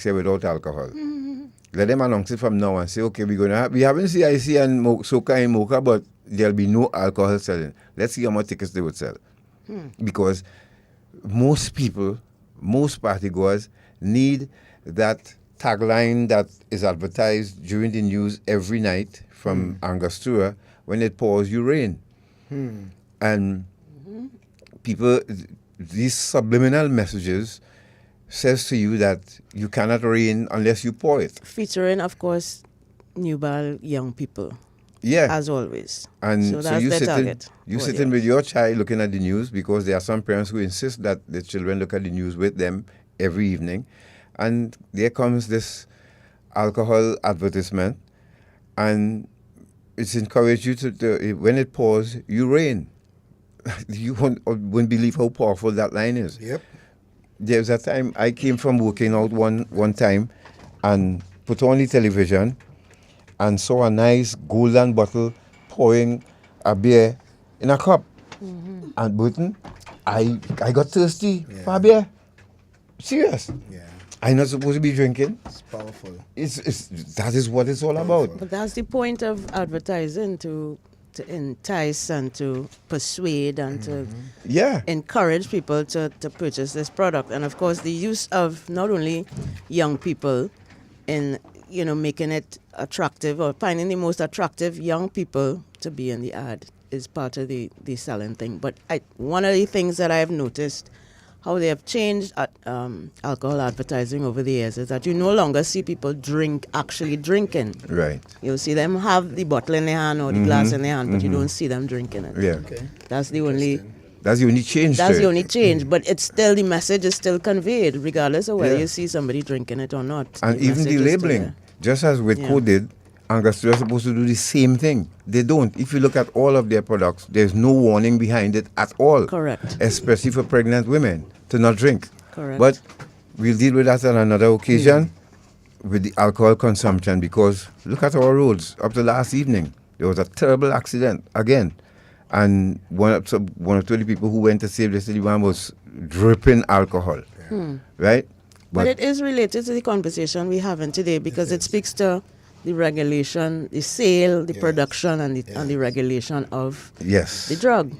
next year without alcohol. Let them announce it from now and say, okay, we haven't CIC and Soca and Mocha, but there'll be no alcohol selling. Let's see how much tickets they would sell. Because most people, most partygoers need that tagline that is advertised during the news every night from Angostura: when it pours, you rain. And people, these subliminal messages says to you that you cannot rain unless you pour it. Featuring, of course, newborn young people. Yeah. As always. And so that's you their sitting, target. you sitting with your child looking at the news, because there are some parents who insist that the children look at the news with them every evening. And there comes this alcohol advertisement, and it's encouraged you to when it pours, you rain. You won't believe how powerful that line is. Yep. There was a time I came from working out one time and put on the television and saw a nice golden bottle pouring a beer in a cup. And Burton, I got thirsty for a beer. Serious. Yeah. I'm not supposed to be drinking. It's powerful. That is what it's all about. But that's the point of advertising, to entice and to persuade and to encourage people to purchase this product. And of course, the use of not only young people in making it attractive, or finding the most attractive young people to be in the ad, is part of the selling thing. But one of the things that I have noticed, how they have changed alcohol advertising over the years, is that you no longer see people actually drinking. Right. You'll see them have the bottle in their hand or the glass in their hand, but you don't see them drinking it. Yeah. Okay. That's the only change. That's the only change. But it's still, the message is still conveyed, regardless of whether you see somebody drinking it or not. And even the labeling, just as with Coded, Angostura is supposed to do the same thing. They don't. If you look at all of their products, there's no warning behind it at all. Correct. Especially for pregnant women to not drink. Correct. But we'll deal with that on another occasion with the alcohol consumption, because look at our roads. Up to last evening, there was a terrible accident again. And one of the people who went to save the city one was dripping alcohol. Right? But it is related to the conversation we're having today, because it speaks to the regulation, the sale, the production, and the regulation of the drug,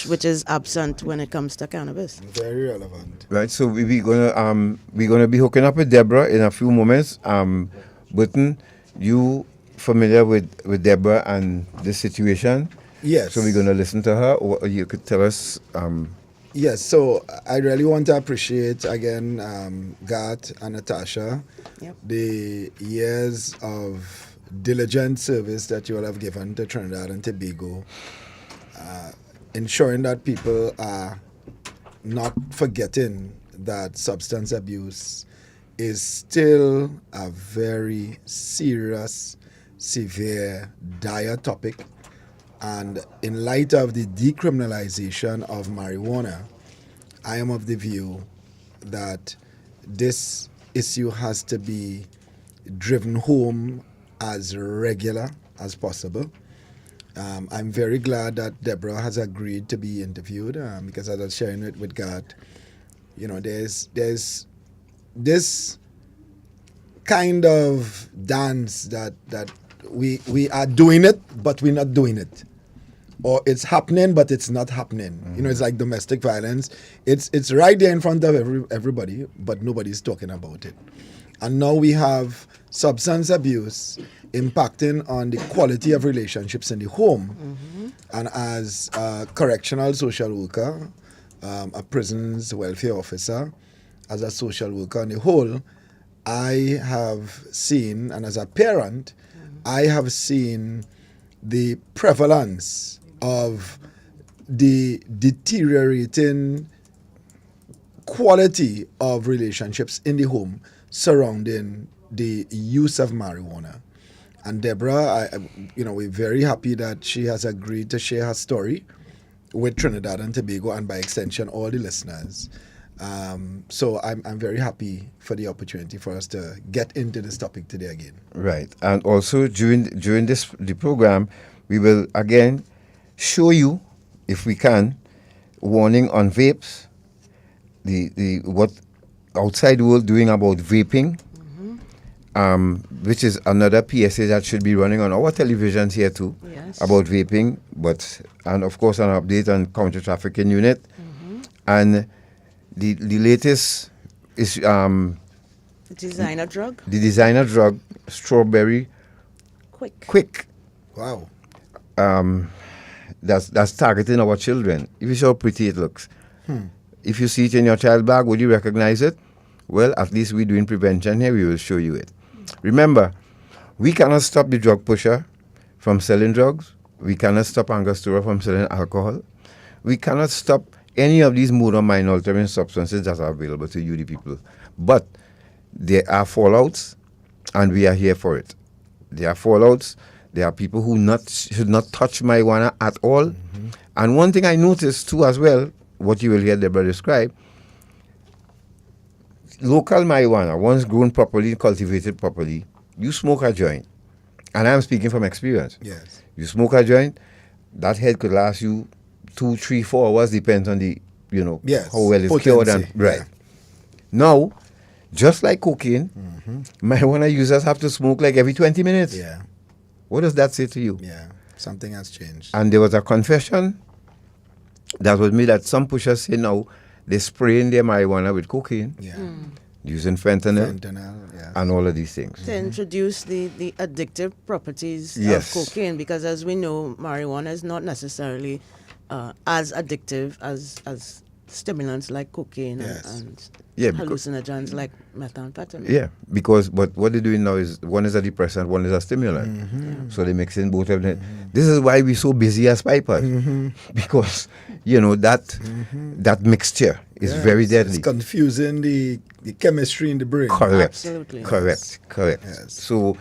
which is absent when it comes to cannabis. Very relevant. Right. So we're gonna be hooking up with Deborah in a few moments. Burton, you familiar with Deborah and this situation? Yes. So we're gonna listen to her, or you could tell us. Yes, so I really want to appreciate again Gat and Natasha, the years of diligent service that you all have given to Trinidad and Tobago, ensuring that people are not forgetting that substance abuse is still a very serious, severe, dire topic. And in light of the decriminalization of marijuana, I am of the view that this issue has to be driven home as regular as possible. I'm very glad that Deborah has agreed to be interviewed, because as I was sharing it with God, there's this kind of dance that we are doing it, but we're not doing it. Or it's happening, but it's not happening. It's like domestic violence. It's right there in front of everybody, but nobody's talking about it. And now we have substance abuse impacting on the quality of relationships in the home. And as a correctional social worker, a prison's welfare officer, as a social worker on the whole, I have seen, and as a parent, I have seen the prevalence of the deteriorating quality of relationships in the home surrounding the use of marijuana. And Deborah, we're very happy that she has agreed to share her story with Trinidad and Tobago, and by extension, all the listeners. So I'm very happy for the opportunity for us to get into this topic today again. Right. And also during the program, we will again show you, if we can, warning on vapes, the what outside world doing about vaping, which is another PSA that should be running on our televisions here too, Yes. about vaping, and of course an update on counter trafficking unit, and the latest is Designer drug. the designer drug strawberry quick. Wow. That's targeting our children. If you see how pretty it looks, if you see it in your child bag, would you recognize it? Well, at least we're doing prevention here. We will show you it. Remember, we cannot stop the drug pusher from selling drugs. We cannot stop Angostura from selling alcohol. We cannot stop any of these mood or mind altering substances that are available to you, the people. But there are fallouts, and we are here for it. There are fallouts. There are people who should not touch marijuana at all. And one thing I noticed too as well, what you will hear Deborah describe, local marijuana, once grown properly, cultivated properly, you smoke a joint. And I'm speaking from experience. Yes. You smoke a joint, that head could last you 2, 3, 4 hours, depends on the, Yes. how well it's Potency, cured. And, right. yeah. Now, just like cocaine, marijuana users have to smoke like every 20 minutes. Yeah. What does that say to you? Yeah. Something has changed. And there was a confession that was made that some pushers say now they spraying their marijuana with cocaine, Yeah. using fentanyl, Yes. and all of these things. To introduce the addictive properties Yes. of cocaine, because as we know, marijuana is not necessarily as addictive as stimulants like cocaine Yes. and Yeah, because- hallucinogens like methamphetamine. Yeah, but what they're doing now is one is a depressant, one is a stimulant. So they mix in both of them. This is why we're so busy as pipers, because that mixture is Yes, very deadly. It's confusing the chemistry in the brain. Correct. Absolutely. Correct. Yes. So,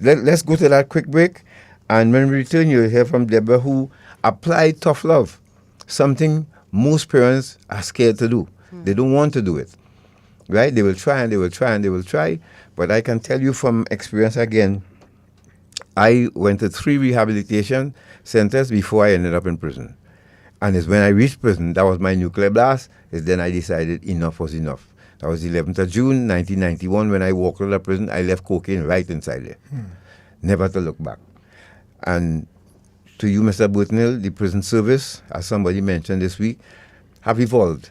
let's go to that quick break. And when we return, you'll hear from Deborah, who applied tough love, something most parents are scared to do. They don't want to do it. Right? They will try and they will try and they will try. But I can tell you from experience again, I went to 3 rehabilitation centers before I ended up in prison. And it's when I reached prison, that was my nuclear blast, is then I decided enough was enough. That was the 11th of June, 1991, when I walked out of prison, I left cocaine right inside there. Never to look back. And to you, Mr. Burtnell, the prison service, as somebody mentioned this week, have evolved.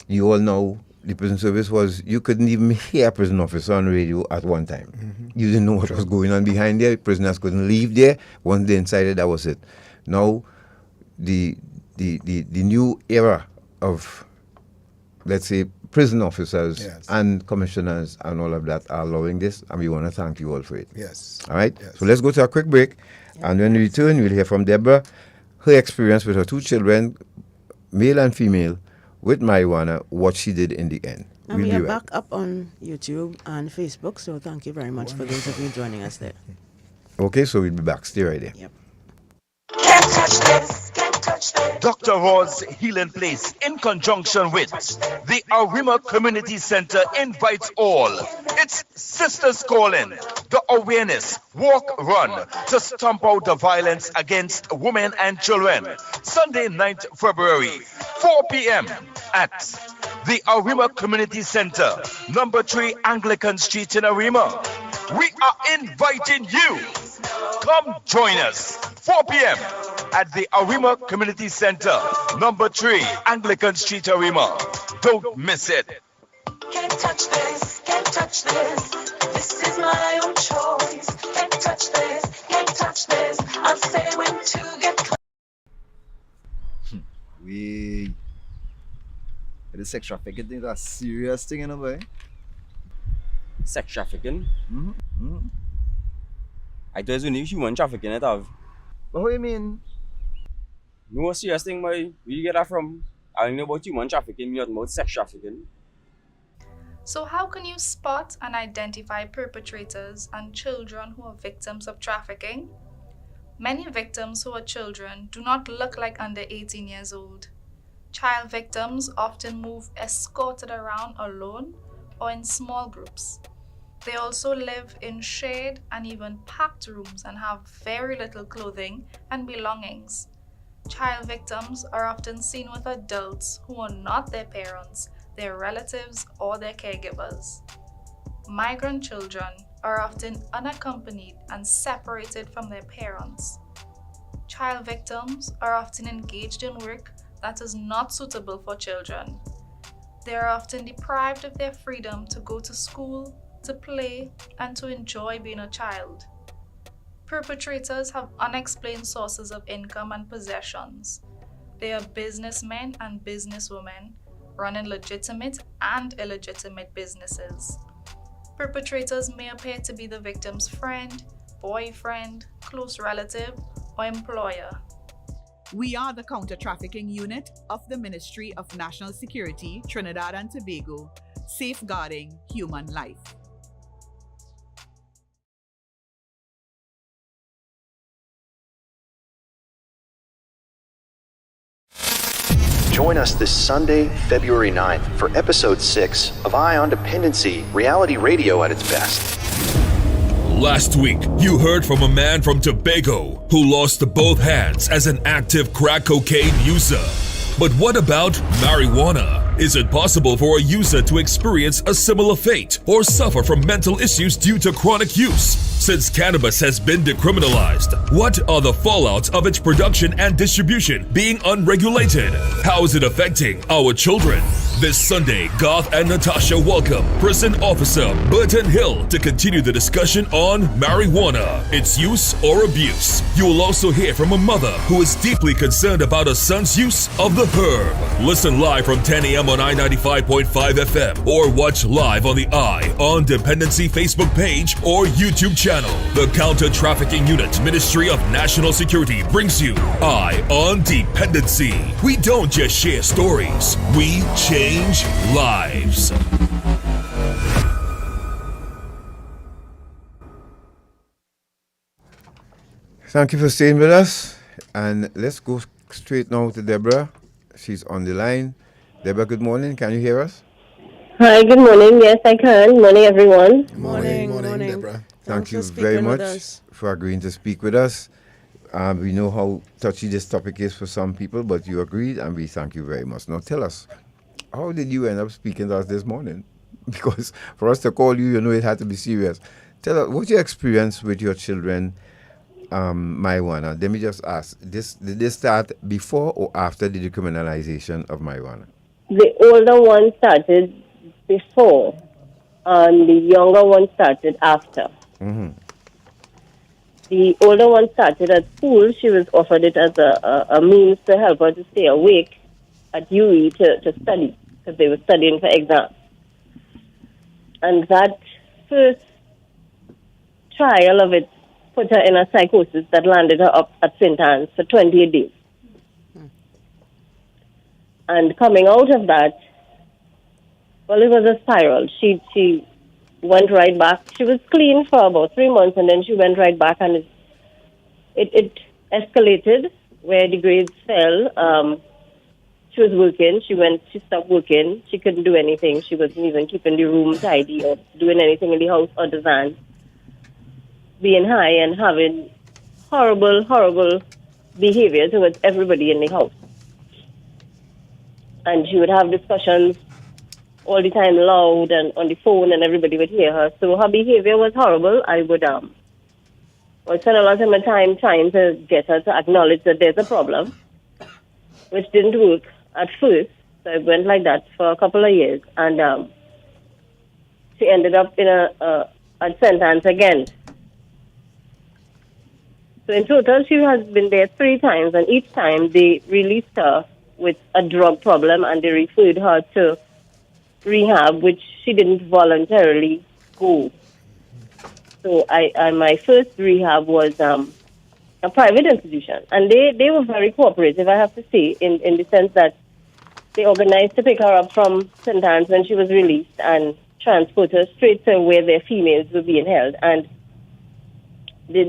You all know the prison service you couldn't even hear a prison officer on radio at one time. You didn't know what was going on behind there. Prisoners couldn't leave there. Once they inside it, that was it. Now, the new era of, let's say, prison officers Yes. and commissioners and all of that are allowing this, and we want to thank you all for it. Yes. All right? Yes. So let's go to a quick break, and when we return, we'll hear from Deborah, her experience with her 2 children, male and female, with marijuana, what she did in the end. And We'll we be are right back up on YouTube and Facebook, so thank you very much for those of you joining us there. Okay, so we'll be back. Stay right there. Yep. Can't touch this, can't touch this. Dr. Raw's Healing Place, in conjunction with the Arima Community Center, invites all. It's Sisters Calling, the awareness walk run to stomp out the violence against women and children. Sunday, 9th February, 4 p.m. at the Arima Community Center, number 3 Anglican Street in Arima. We are inviting you. Come join us, 4 p.m. at the Arima Community Center, number 3 Anglican Street, Arima. Don't miss it. Can't touch this, can't touch this. This is my own choice. Can't touch this, can't touch this. I'll say when to get close. The sex trafficking thing is a serious thing in a way. Sex trafficking? I thought it was only human trafficking it have. But what do you mean? No serious thing, boy. Where you get that from? I don't know about human trafficking, not about sex trafficking. So how can you spot and identify perpetrators and children who are victims of trafficking? Many victims who are children do not look like under 18 years old. Child victims often move escorted around alone or in small groups. They also live in shared and even packed rooms and have very little clothing and belongings. Child victims are often seen with adults who are not their parents, their relatives, or their caregivers. Migrant children are often unaccompanied and separated from their parents. Child victims are often engaged in work that is not suitable for children. They are often deprived of their freedom to go to school, to play, and to enjoy being a child. Perpetrators have unexplained sources of income and possessions. They are businessmen and businesswomen running legitimate and illegitimate businesses. Perpetrators may appear to be the victim's friend, boyfriend, close relative, or employer. We are the Counter-Trafficking Unit of the Ministry of National Security, Trinidad and Tobago, safeguarding human life. Join us this Sunday, February 9th for episode 6 of Eye on Dependency, reality radio at its best. Last week, you heard from a man from Tobago who lost both hands as an active crack cocaine user. But what about marijuana? Is it possible for a user to experience a similar fate or suffer from mental issues due to chronic use? Since cannabis has been decriminalized, what are the fallouts of its production and distribution being unregulated? How is it affecting our children? This Sunday, Garth and Natasha welcome Prison Officer Burton Hill to continue the discussion on marijuana, its use or abuse. You will also hear from a mother who is deeply concerned about her son's use of the herb. Listen live from 10 a.m. on 9FEB25 FM or watch live on the Eye on Dependency Facebook page or YouTube channel. The Counter-Trafficking Unit, Ministry of National Security brings you Eye on Dependency. We don't just share stories, we change lives. Thank you for staying with us. And let's go straight now to Deborah. She's on the line. Deborah, good morning. Can you hear us? Hi, good morning. Yes, I can. Morning, everyone. Morning, Deborah. Thank you very much for agreeing to speak with us. We know how touchy this topic is for some people, but you agreed, and we thank you very much. Now, tell us, how did you end up speaking to us this morning? Because for us to call you, you know it had to be serious. Tell us, what's your experience with your children, marijuana? Let me just ask, did this start before or after the decriminalization of marijuana? The older one started before, and the younger one started after. Mm-hmm. The older one started at school. She was offered it as a means to help her to stay awake at UE to study, because they were studying for exams. And that first trial of it put her in a psychosis that landed her up at St. Anne's for 28 days. And coming out of that, well, it was a spiral. She went right back. She was clean for about 3 months, and then she went right back, and it escalated where the grades fell. She was working. She stopped working. She couldn't do anything. She wasn't even keeping the room tidy or doing anything in the house other than being high and having horrible, horrible behavior towards everybody in the house. And she would have discussions all the time loud and on the phone, and everybody would hear her. So her behavior was horrible. I would spend a lot of my time trying to get her to acknowledge that there's a problem, which didn't work at first. So it went like that for a couple of years. And she ended up in at St. Anne's again. So in total, she has been there 3 times, and each time they released her with a drug problem, and they referred her to rehab, which she didn't voluntarily go. So my first rehab was a private institution, and they were very cooperative, I have to say, in the sense that they organized to pick her up from St. Anne's when she was released and transport her straight to where their females were being held. And the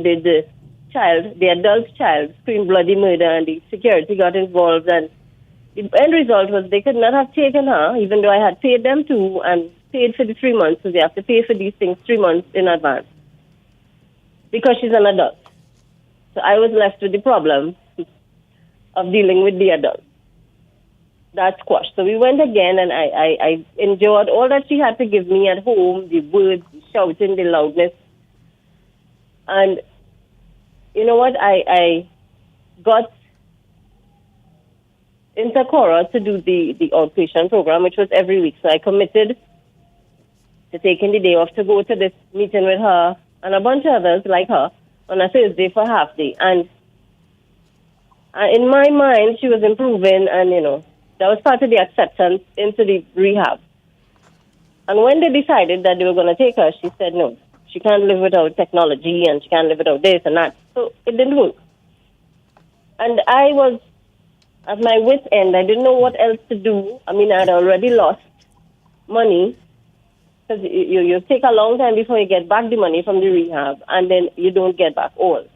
adult child screamed bloody murder, and the security got involved, and the end result was they could not have taken her, even though I had paid them too, and paid for the 3 months, so they have to pay for these things 3 months in advance, because she's an adult. So I was left with the problem of dealing with the adult. That squashed. So we went again, and I endured all that she had to give me at home, the words, the shouting, the loudness, And you know what? I got into Cora to do the outpatient program, which was every week. So I committed to taking the day off to go to this meeting with her and a bunch of others like her on a Thursday for half day. And in my mind, she was improving, and, you know, that was part of the acceptance into the rehab. And when they decided that they were going to take her, she said, no, she can't live without technology, and she can't live without this and that. So it didn't work. And I was at my wit's end. I didn't know what else to do. I mean, I had already lost money, because you take a long time before you get back the money from the rehab, and then you don't get back all.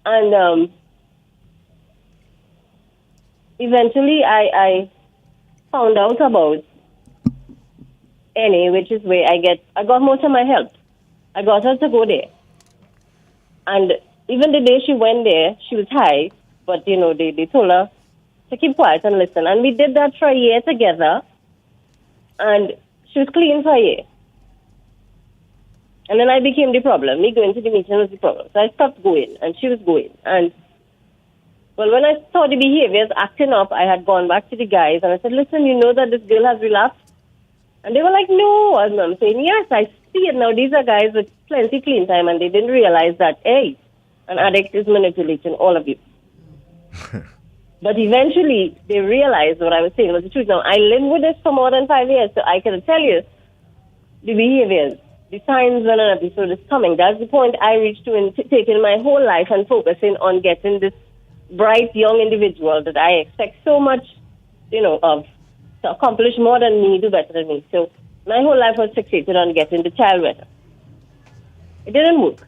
And eventually I found out about NA, which is where I got most of my help. I got her to go there. And even the day she went there, she was high, but, you know, they told her to keep quiet and listen. And we did that for a year together, and she was clean for a year. And then I became the problem. Me going to the meeting was the problem. So I stopped going, and she was going. And, well, when I saw the behaviors acting up, I had gone back to the guys, and I said, listen, you know that this girl has relapsed? And they were like, no. And I'm saying, yes, I see it now. These are guys with plenty clean time, and they didn't realize that, hey, an addict is manipulating all of you. But eventually, they realized what I was saying was the truth. Now, I lived with this for more than 5 years, so I can tell you the behaviors, the signs when an episode is coming. That's the point I reached to in taking my whole life and focusing on getting this bright, young individual that I expect so much, you know, of, to accomplish more than me, do better than me. So my whole life was fixated on getting the child better. It didn't work.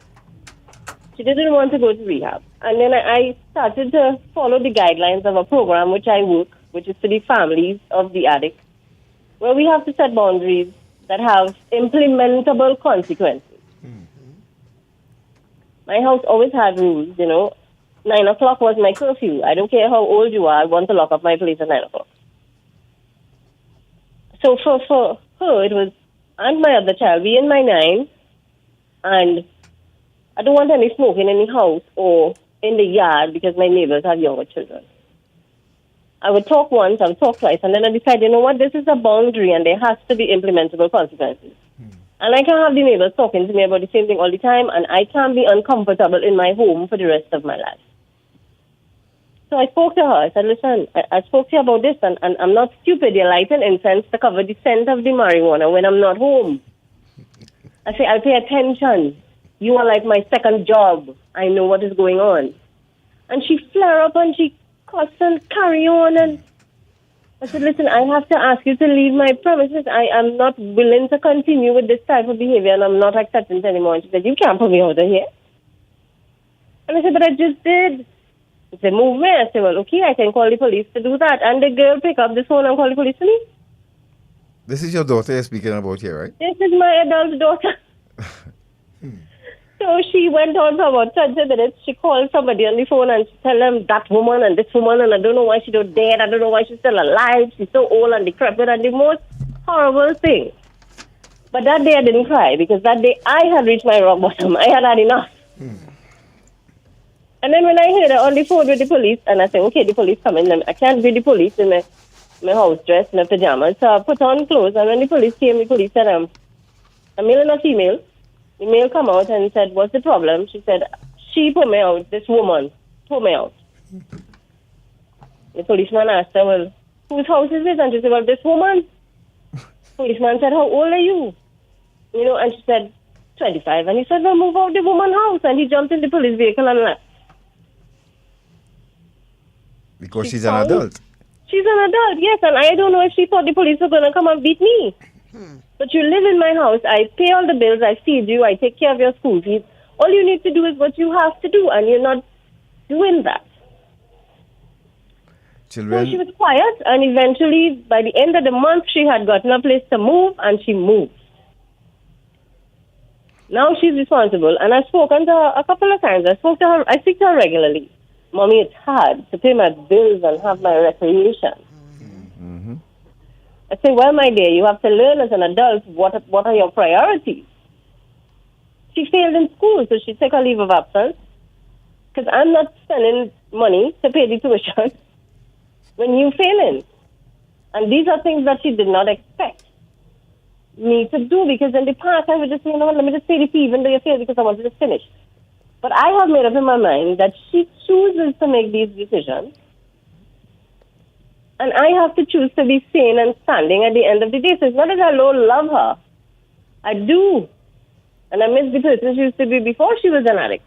She didn't want to go to rehab. And then I started to follow the guidelines of a program which I work, which is for the families of the addict, where we have to set boundaries that have implementable consequences. Mm-hmm. My house always had rules, you know. 9 o'clock was my curfew. I don't care how old you are, I want to lock up my place at 9 o'clock. So for her, it was, and my other child, we in my 9, and I don't want any smoking in the house or in the yard because my neighbors have younger children. I would talk once, I would talk twice, and then I decided, you know what, this is a boundary and there has to be implementable consequences. And I can't have the neighbors talking to me about the same thing all the time, and I can't be uncomfortable in my home for the rest of my life. So I spoke to her. I said, listen, I spoke to you about this, and I'm not stupid. You're lighting incense to cover the scent of the marijuana when I'm not home. I say, I'll pay attention. You are like my second job. I know what is going on. And she flare up and she cuss and carry on. And I said, listen, I have to ask you to leave my premises. I am not willing to continue with this type of behavior, and I'm not accepting it anymore. And she said, you can't put me out of here. And I said, but I just did. She said, move me. I said, well, okay, I can call the police to do that. And the girl pick up the phone and call the police to me. This is your daughter you're speaking about here, right? This is my adult daughter. So she went on for about 20 minutes. She called somebody on the phone and she told them that woman and this woman, and I don't know why she's not dead. I don't know why she's still alive. She's so old and decrepit, and the most horrible thing. But that day I didn't cry, because that day I had reached my rock bottom. I had enough. And then when I heard her on the phone with the police, and I said, okay, the police coming. I can't be the police in my house dress, my pajamas. So I put on clothes, and when the police came, the police said, a male and a female. The male come out and said, what's the problem? She said, she put me out, this woman put me out. The policeman asked her, well, whose house is this? And she said, well, this woman. Policeman said, how old are you? You know, and she said, 25. And he said, well, move out the woman's house. And he jumped in the police vehicle and left. Because she's an adult. She's an adult, yes. And I don't know if she thought the police were going to come and beat me. But you live in my house, I pay all the bills, I feed you, I take care of your school fees. All you need to do is what you have to do, and you're not doing that. Children. So she was quiet, and eventually, by the end of the month, she had gotten a place to move, and she moved. Now she's responsible, and I've spoken to her a couple of times. I speak to her regularly. Mommy, it's hard to pay my bills and have my recreation. Mm-hmm. I say, well, my dear, you have to learn as an adult what are your priorities. she failed in school, so she took a leave of absence. Because I'm not spending money to pay the tuition when you failing. And these are things that she did not expect me to do, because in the past I would just say, you know what, let me just pay the fee even though you failed because I wanted to finish. But I have made up in my mind that she chooses to make these decisions. And I have to choose to be sane and standing at the end of the day. So it's not that I don't love her. I do. And I miss the person she used to be before she was an addict.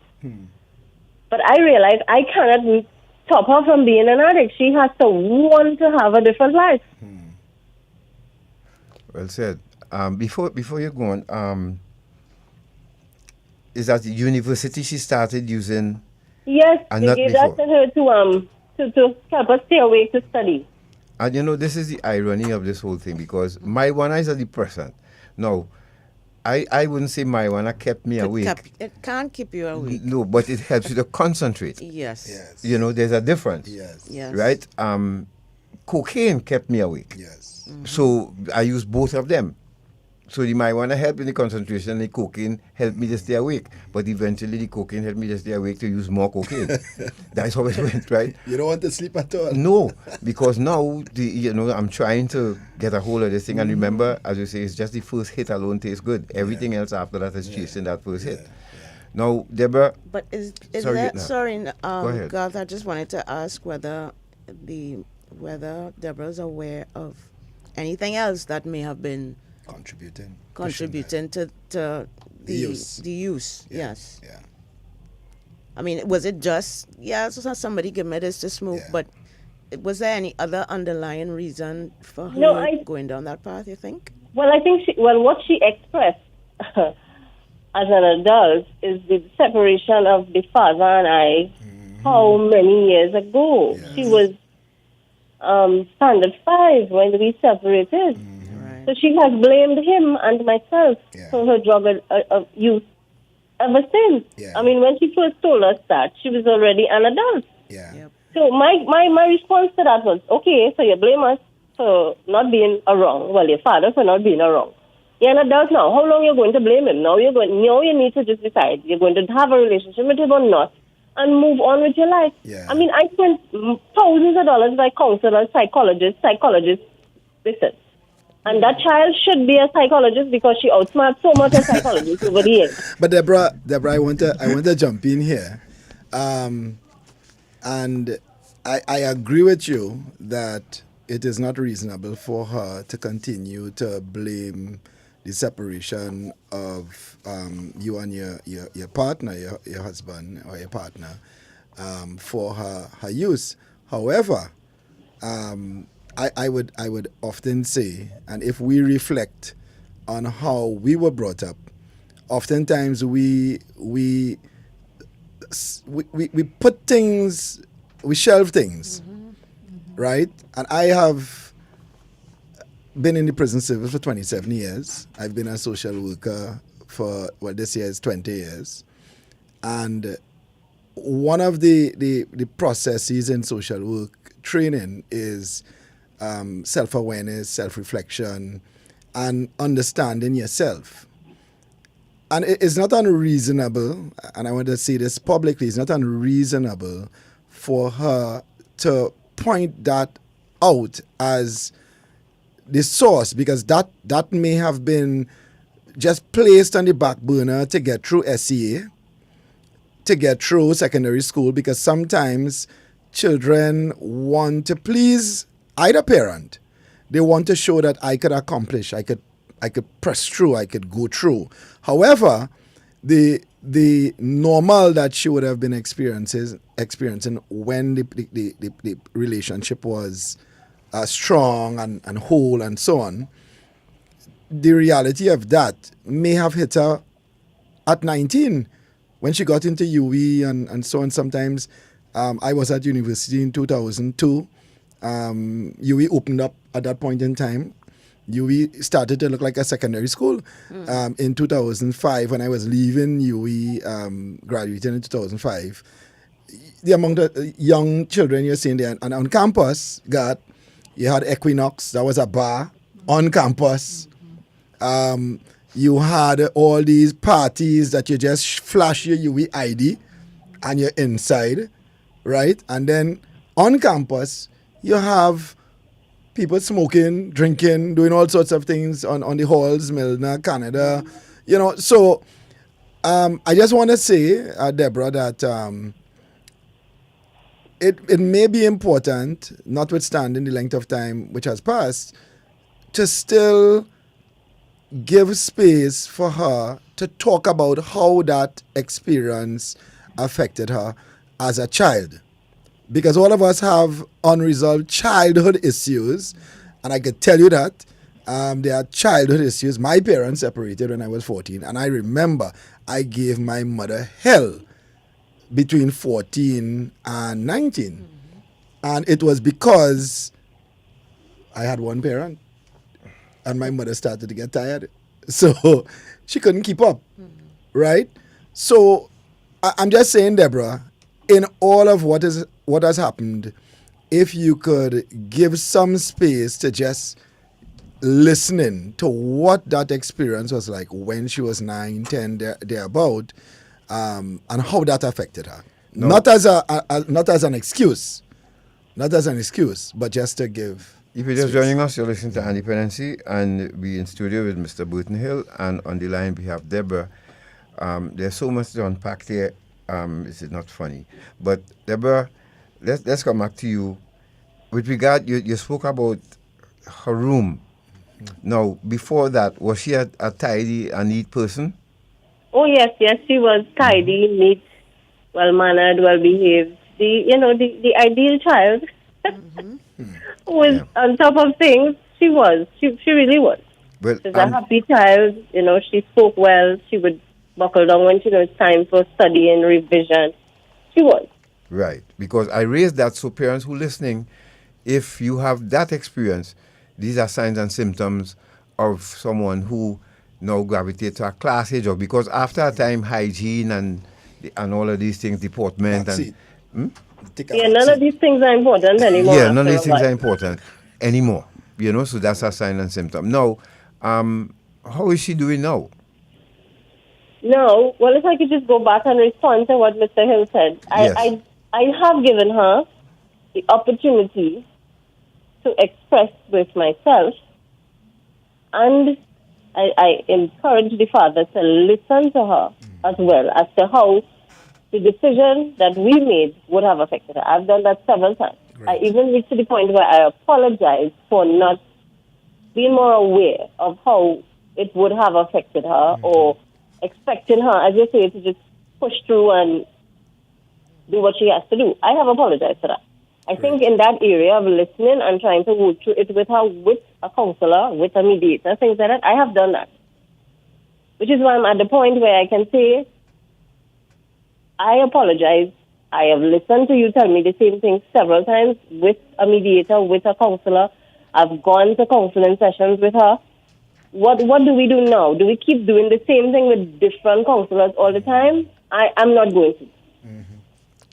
But I realize I cannot stop her from being an addict. She has to want to have a different life. Well said. Before you go on, is that the university she started using? Yes, and they not gave before? that to her to help her stay awake to study. And you know, this is the irony of this whole thing, because marijuana is a depressant. Now, I wouldn't say marijuana kept me awake. It can't keep you awake. No, but it helps you to concentrate. Yes. You know, there's a difference. Yes. Right? Cocaine kept me awake. So I use both of them. So the marijuana helped in the concentration, the cocaine helped me to stay awake. But eventually the cocaine helped me to stay awake to use more cocaine. That's how it went, right? You don't want to sleep at all. No, because now I'm trying to get a hold of this thing. And remember, as you say, it's just the first hit alone tastes good. Everything else after that is chasing that first hit. Now, Deborah. But is sorry, that no. sorry, Go ahead. Garth, I just wanted to ask whether Deborah's aware of anything else that may have been contributing to the use. Yes. Yeah. I mean, was it just so somebody give me this to smoke? But was there any other underlying reason for her going down that path? You think? Well, I think what she expressed as an adult is the separation of the father and I. How many years ago? She was standard 5 when we separated. So she has blamed him and myself for her drug use ever since. I mean, when she first told us that, she was already an adult. So my response to that was, okay, so you blame us for not being a wrong. Well, your father for not being a wrong. You're an adult now. How long are you going to blame him? Now you need to just decide you're going to have a relationship with him or not, and move on with your life. I mean, I spent thousands of dollars by counselors, psychologists. Listen. And that child should be a psychologist because she outsmarts so much a psychologist over the years. But Deborah, I want to jump in here, and I agree with you that it is not reasonable for her to continue to blame the separation of you and your partner, your husband or your partner, for her use. However, I would often say, and if we reflect on how we were brought up, oftentimes we put things, we shelve things, right? And I have been in the prison service for 27 years. I've been a social worker for, this year is 20 years. And one of the processes in social work training is self-awareness, self-reflection, and understanding yourself. And it is not unreasonable, and I want to say this publicly, it's not unreasonable for her to point that out as the source, because that may have been just placed on the back burner to get through SEA, to get through secondary school, because sometimes children want to please either parent. They want to show that I could accomplish, I could press through, I could go through. However, the normal that she would have been experiencing when the relationship was strong and whole and so on, the reality of that may have hit her at 19 when she got into UE and so on. Sometimes I was at university in 2002. UE opened up at that point in time. UE started to look like a secondary school. In 2005, when I was leaving UE, graduating in 2005, the amount of young children you're seeing there, and on campus, you had Equinox, that was a bar on campus. you had all these parties that you just flash your UEID and you're inside, right? And then on campus, you have people smoking, drinking, doing all sorts of things on the halls, Milner, Canada, So I just want to say, Deborah, that it may be important, notwithstanding the length of time which has passed, to still give space for her to talk about how that experience affected her as a child. Because all of us have unresolved childhood issues, and I could tell you that there are childhood issues. My parents separated when I was 14, and I remember I gave my mother hell between 14 and 19. And it was because I had one parent, and my mother started to get tired. So she couldn't keep up, right? So I'm just saying, Deborah, in all of what has happened, if you could give some space to just listening to what that experience was like when she was 9, 10, thereabout, and how that affected her. No. Not as an excuse, but just to give. If you're just joining us, you're listening to Dependency, and we're in studio with Mr. Burton Hill, and on the line we have Deborah. There's so much to unpack there. This is not funny. But Deborah, let's come back to you. With regard, you spoke about her room. Now, before that, was she a tidy and neat person? Oh, yes, she was tidy, neat, well-mannered, well-behaved. The ideal child who was on top of things. She was. She really was. Well, she was a happy child. She spoke well. She would buckle down when it's time for study and revision. She was. Right. Because I raised that so parents who are listening, if you have that experience, these are signs and symptoms of someone who now gravitates to a class age, or because after a time hygiene and all of these things, deportment and none of these things are important anymore. Yeah, none of these things are important anymore. So that's a sign and symptom. Now, how is she doing now? No, well, if I could just go back and respond to what Mr. Hill said. Yes. I have given her the opportunity to express with myself, and I encourage the father to listen to her as well as to how the decision that we made would have affected her. I've done that several times. Right. I even reached to the point where I apologized for not being more aware of how it would have affected her, or expecting her, as you say, to just push through and do what she has to do. I have apologized for that. I think in that area of listening and trying to work through it with her, with a counselor, with a mediator, things like that, I have done that. Which is why I'm at the point where I can say, I apologize. I have listened to you tell me the same thing several times with a mediator, with a counselor. I've gone to counseling sessions with her. What do we do now? Do we keep doing the same thing with different counselors all the time? I'm not going to.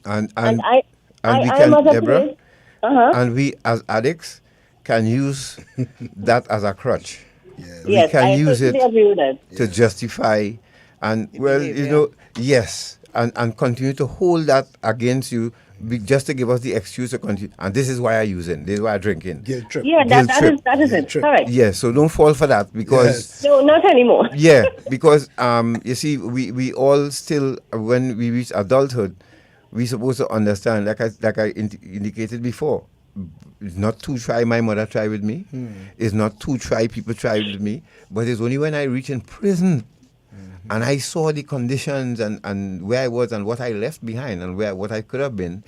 And we I can, am at a Deborah, place, and we as addicts can use that as a crutch. Yes, We can I use it totally agree with that. to justify and, yes, and continue to hold that against you just to give us the excuse to continue. And this is why I use it. This is why I drink it. Guilt trip. Yeah, that is it. Correct. Yes, so don't fall for that because... No, not anymore. Yeah, because you see, we all still, when we reach adulthood, we're supposed to understand, like I indicated before, it's not to try my mother try with me. It's not to try people try with me. But it's only when I reach in prison and I saw the conditions and where I was and what I left behind and what I could have been,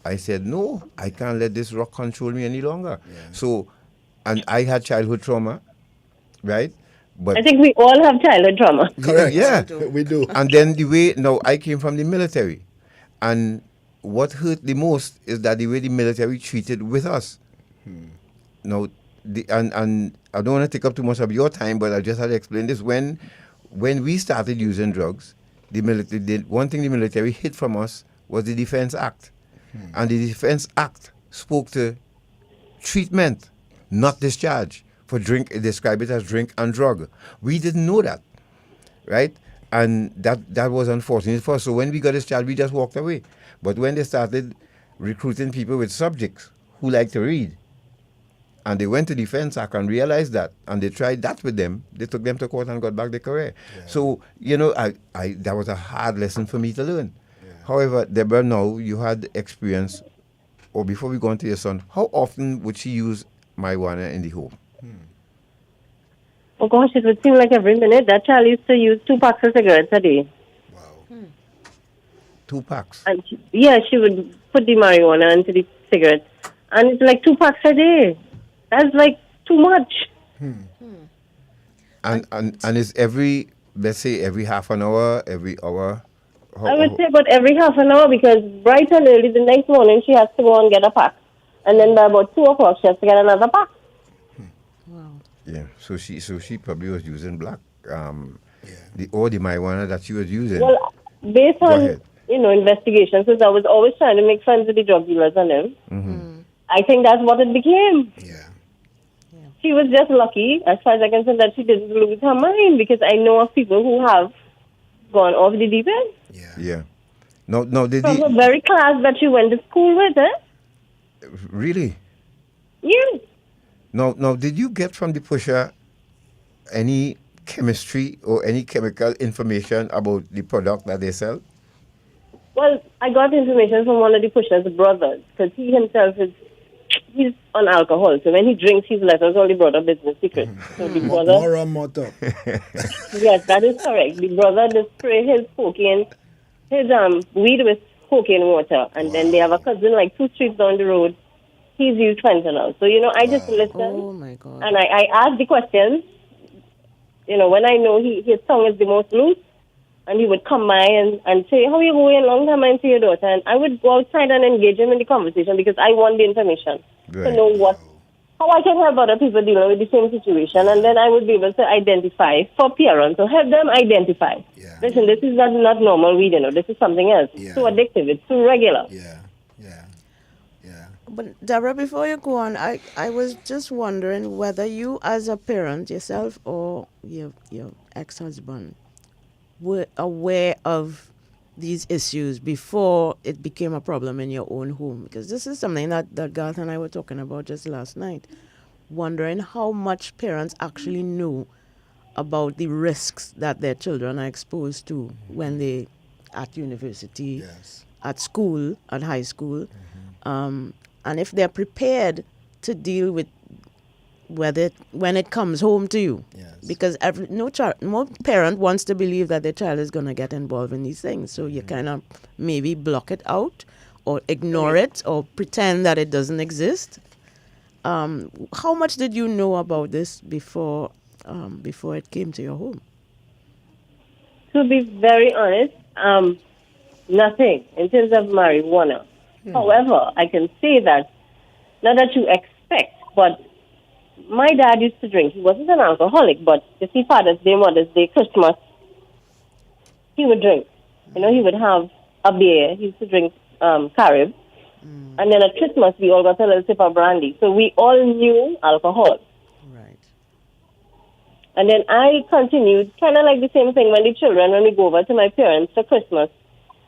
I said, no, I can't let this rock control me any longer. So, and I had childhood trauma, right? But I think we all have childhood trauma. Correct. Yeah. We do. And then I came from the military. And what hurt the most is that the way the military treated with us. Now, and I don't want to take up too much of your time, but I just had to explain this. When we started using drugs, one thing the military hid from us was the Defense Act. And the Defense Act spoke to treatment, not discharge. For drink, describe it as drink and drug. We didn't know that. right? And that was unfortunate for us. So when we got this child, we just walked away. But when they started recruiting people with subjects who like to read, and they went to Defense Act and realized that, and they tried that with them, they took them to court and got back their career. Yeah. So, I that was a hard lesson for me to learn. Yeah. However, Deborah, now you had experience, or before we go on to your son, how often would she use marijuana in the home? Oh gosh, it would seem like every minute. That child used to use 2 packs of cigarettes a day. Wow. 2 packs? And she would put the marijuana into the cigarettes. And it's like 2 packs a day. That's like too much. And is let's say every half an hour, every hour? I would say about every half an hour, because bright and early the next morning she has to go and get a pack. And then by about 2 o'clock she has to get another pack. Wow. Yeah, so she probably was using black, the marijuana that she was using. Well, based on investigations, since I was always trying to make friends with the drug dealers and them, I think that's what it became. Yeah. She was just lucky, as far as I can say, that she didn't lose her mind, because I know of people who have gone off the deep end. Yeah. No, from the very class that she went to school with, Really? Yeah. Now, did you get from the pusher any chemistry or any chemical information about the product that they sell? Well, I got information from one of the pusher's brothers, because he himself he's on alcohol. So when he drinks, he's let us all the brother business secrets. So the brother... Yes, that is correct. The brother just spray his cocaine, his weed with cocaine water. And then they have a cousin like 2 streets down the road. He's used fentanyl. So, I just listen. Oh, my God. And I ask the questions. When I know his tongue is the most loose, and he would come by and say, how are you going? Long time I see your daughter. And I would go outside and engage him in the conversation, because I want the information to know how I can help other people dealing with the same situation. And then I would be able to identify for parents, so help them identify. Yeah. Listen, this is not normal weed, this is something else. Yeah. It's too addictive. It's too regular. Yeah. But Deborah, before you go on, I was just wondering whether you, as a parent yourself or your ex-husband, were aware of these issues before it became a problem in your own home. Because this is something that Garth and I were talking about just last night, wondering how much parents actually knew about the risks that their children are exposed to when they at university, at school, at high school, and if they're prepared to deal with when it comes home to you. Yes. Because no parent wants to believe that their child is going to get involved in these things. So you kind of maybe block it out or ignore it or pretend that it doesn't exist. How much did you know about this before it came to your home? To be very honest, nothing in terms of marijuana. However, I can say that, not that you expect, but my dad used to drink. He wasn't an alcoholic, but you see, Father's Day, Mother's Day, Christmas, he would drink. He would have a beer. He used to drink Carib. And then at Christmas, we all got a little sip of brandy. So we all knew alcohol. Right. And then I continued, kind of like the same thing when we go over to my parents for Christmas.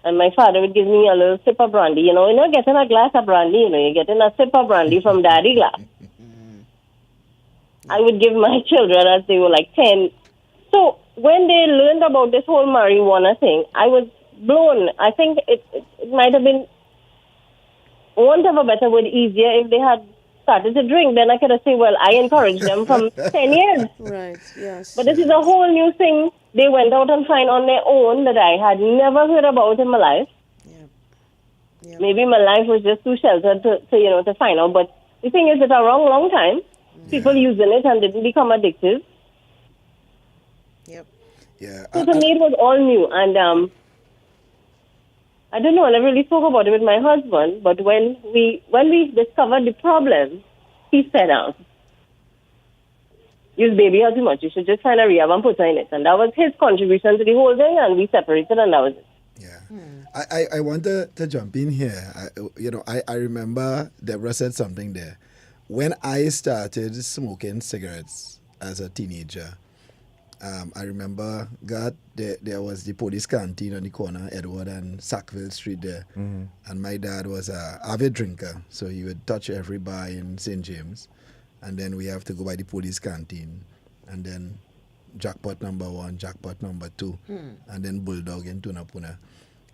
And my father would give me a little sip of brandy. You're not getting a glass of brandy, you're getting a sip of brandy from daddy glass. I would give my children as they were like 10. So when they learned about this whole marijuana thing, I was blown. I think it might have been, want of a better word, easier if they had started to drink. Then I could have said, well, I encouraged them from 10 years. Right, yes. But this is a whole new thing they went out and find on their own that I had never heard about in my life. Yeah. Maybe my life was just too sheltered to find out. But the thing is, it's a long time. People using it and didn't become addictive. Yep. Yeah. So to me, it was all new. And I don't know, I never really spoke about it with my husband. But when we discovered the problem, he said, use baby how too much. You should just find a rehab and put her in it. And that was his contribution to the whole thing. And we separated, and that was it. Yeah. I want to jump in here. I remember Deborah said something there. When I started smoking cigarettes as a teenager, I remember, God, there was the police canteen on the corner, Edward and Sackville Street there. Mm-hmm. And my dad was an avid drinker, so he would touch every bar in St. James. And then we have to go by the police canteen. And then jackpot number 1, jackpot number 2, and then Bulldog in Tunapuna.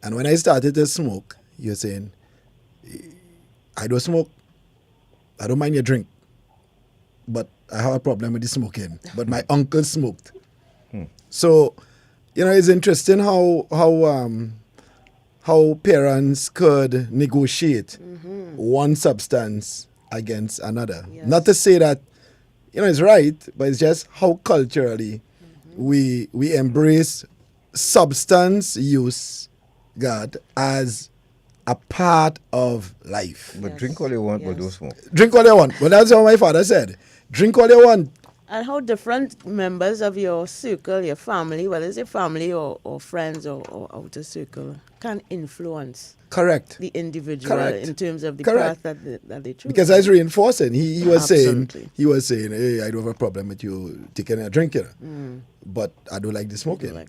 And when I started to smoke, you're saying, I don't smoke. I don't mind your drink. But I have a problem with the smoking. But my uncle smoked. So, it's interesting how parents could negotiate one substance against another. Yes. Not to say that, it's right, but it's just how culturally we embrace substance use, God, as a part of life. But drink all you want, but don't smoke. Drink all you want. Well, that's what my father said. Drink all you want. And how different members of your circle, your family, whether it's your family or friends or outer circle, can influence Correct. the individual Correct. in terms of the Correct. path that they choose. Because I was reinforcing. He was Absolutely. saying, hey, I don't have a problem with you taking a drink, but I don't like the smoking.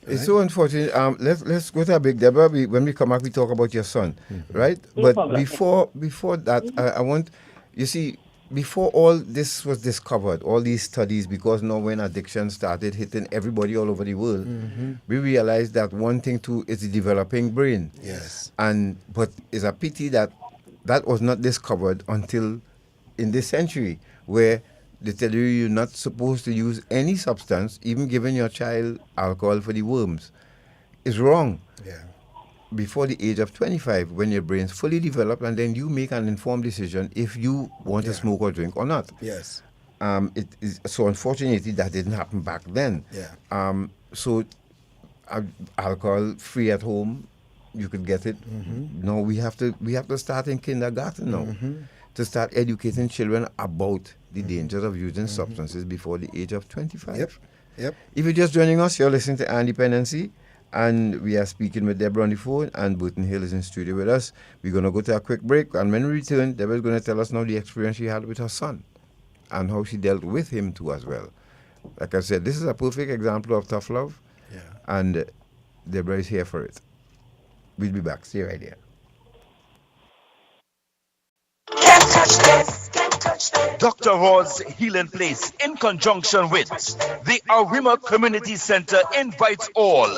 It's so unfortunate. Let's go to a break, Deborah. When we come back, we talk about your son, right? No But problem. before that, I want, you see, before all this was discovered, all these studies, because now when addiction started hitting everybody all over the world, we realized that one thing too is the developing brain. Yes. But it's a pity that was not discovered until in this century, where they tell you you're not supposed to use any substance, even giving your child alcohol for the worms. It's wrong. Yeah. Before the age of 25, when your brain's fully developed, and then you make an informed decision if you want to smoke or drink or not. Yes. It is so unfortunately that didn't happen back then. Yeah. So alcohol free at home, you could get it. No, we have to start in kindergarten now to start educating children about the dangers of using substances before the age of 25. Yep. If you're just joining us, you're listening to Dependency, and we are speaking with Deborah on the phone, and Burton Hill is in studio with us. We're going to go to a quick break, and when we return, Deborah is going to tell us now the experience she had with her son and how she dealt with him too as well. Like I said, this is a perfect example of tough love, and Deborah is here for it. We'll be back. Stay right here. Can't touch this, can't touch this. Dr. Ross Healing Place, in conjunction with the Arima Community Center, invites all.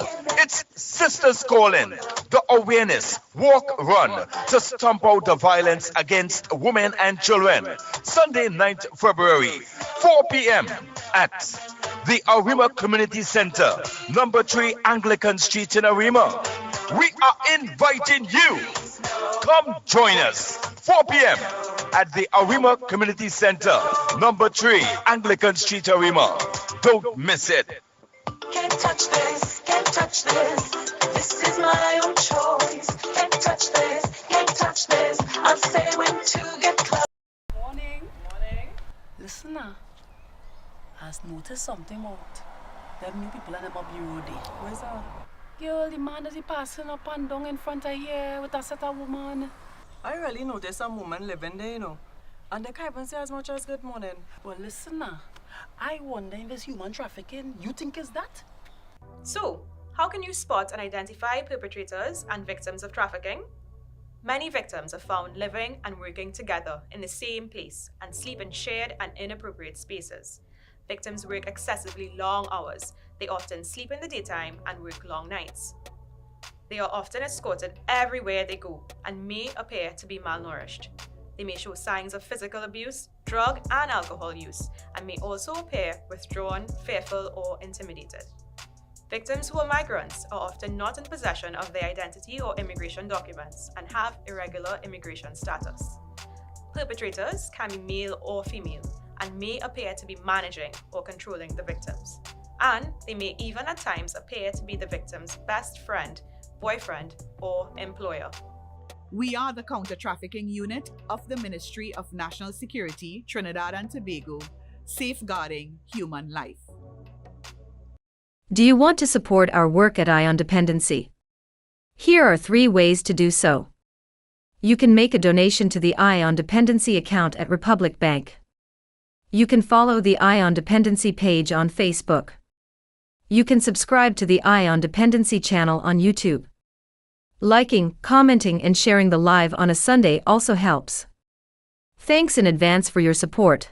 It's Sisters Calling, the awareness walk run to stomp out the violence against women and children. Sunday, 9th February, 4 p.m. at the Arima Community Center, number 3 Anglican Street in Arima. We are inviting you. Come join us, 4 p.m. at the Arima Community Center, number 3 Anglican Street, Arima. Don't miss it. Can't touch this, can't touch this. This is my own choice. Can't touch this, can't touch this. I'll say when to get close. Morning. Listen now. I've noticed something about them new people and them up the road there. Where's that? Girl, the man that he passing up and down in front of here with a set of woman. I really noticed some woman living there, And they can't even say as much as good morning. Well, listen now. I wonder if it's human trafficking. You think it's that? So, how can you spot and identify perpetrators and victims of trafficking? Many victims are found living and working together in the same place and sleep in shared and inappropriate spaces. Victims work excessively long hours. They often sleep in the daytime and work long nights. They are often escorted everywhere they go and may appear to be malnourished. They may show signs of physical abuse, drug and alcohol use, and may also appear withdrawn, fearful, or intimidated. Victims who are migrants are often not in possession of their identity or immigration documents and have irregular immigration status. Perpetrators can be male or female and may appear to be managing or controlling the victims. And they may even at times appear to be the victim's best friend, boyfriend, or employer. We are the counter-trafficking unit of the Ministry of National Security, Trinidad and Tobago, safeguarding human life. Do you want to support our work at Eye on Dependency? Here are 3 ways to do so. You can make a donation to the Eye on Dependency account at Republic Bank. You can follow the Eye on Dependency page on Facebook. You can subscribe to the Eye on Dependency channel on YouTube. Liking, commenting, and sharing the live on a Sunday also helps. Thanks in advance for your support.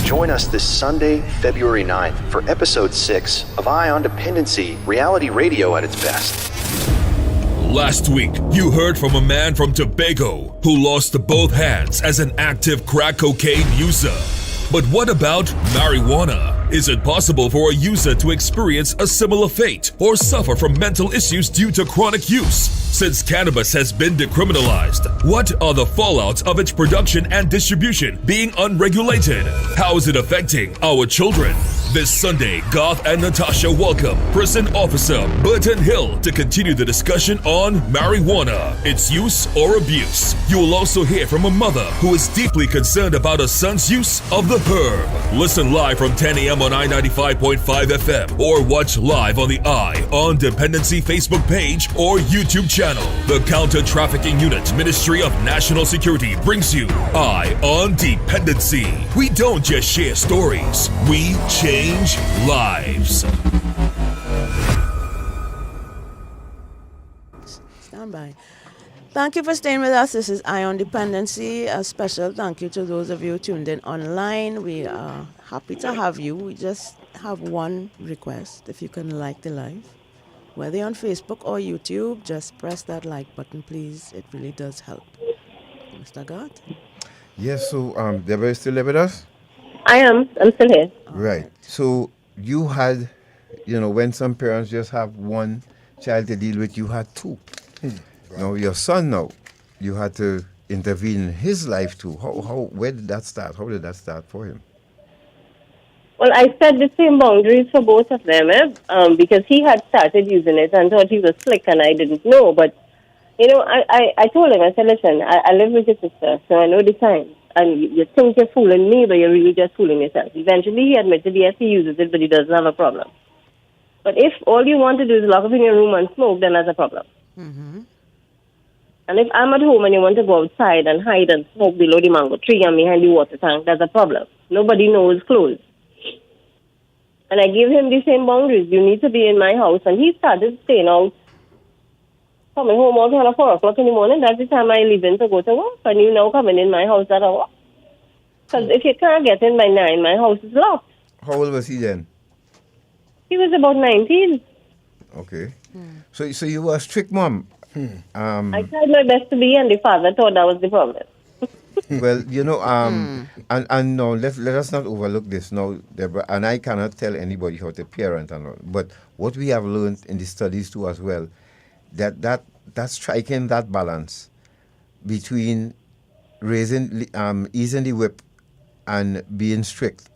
Join us this Sunday, February 9th for episode 6 of Eye on Dependency, reality radio at its best. Last week, you heard from a man from Tobago who lost both hands as an active crack cocaine user. But what about marijuana? Is it possible for a user to experience a similar fate or suffer from mental issues due to chronic use? Since cannabis has been decriminalized, what are the fallouts of its production and distribution being unregulated? How is it affecting our children? This Sunday, Garth and Natasha welcome Prison Officer Burton Hill to continue the discussion on marijuana, its use or abuse. You will also hear from a mother who is deeply concerned about her son's use of the herb. Listen live from 10 a.m. on I-95.5 FM or watch live on the Eye on Dependency Facebook page or YouTube channel. The Counter-Trafficking Unit, Ministry of National Security brings you Eye on Dependency. We don't just share stories, we change lives. Stand by. Thank you for staying with us. This is Eye on Dependency. A special thank you to those of you tuned in online. We are happy to have you. We just have one request. If you can like the live, whether on Facebook or YouTube, just press that like button, please. It really does help. Mr. Garth? Yes, so Deborah is still there with us? I am. I'm still here. Right. So you had, when some parents just have one child to deal with, you had two. Now your son you had to intervene in his life too. Where did that start? How did that start for him? Well, I set the same boundaries for both of them, because he had started using it and thought he was slick and I didn't know. But, I told him, I said, listen, I live with your sister, so I know the signs. And you think you're fooling me, but you're really just fooling yourself. Eventually, he admitted, yes, he uses it, but he doesn't have a problem. But if all you want to do is lock up in your room and smoke, then that's a problem. Mm-hmm. And if I'm at home and you want to go outside and hide and smoke below the mango tree and behind the water tank, that's a problem. Nobody knows clothes. And I gave him the same boundaries. You need to be in my house. And he started staying out, coming home all kind of 4 o'clock in the morning. That's the time I leave in to go to work. And you now coming in my house at hour. Because if you can't get in by 9, my house is locked. How old was he then? He was about 19. Okay. So you were a strict mom. I tried my best to be, and the father thought that was the problem. Well, and no, let us not overlook this now, Deborah. And I cannot tell anybody how to parent and all. But what we have learned in the studies too as well, that striking that balance between raising, easing the whip and being strict,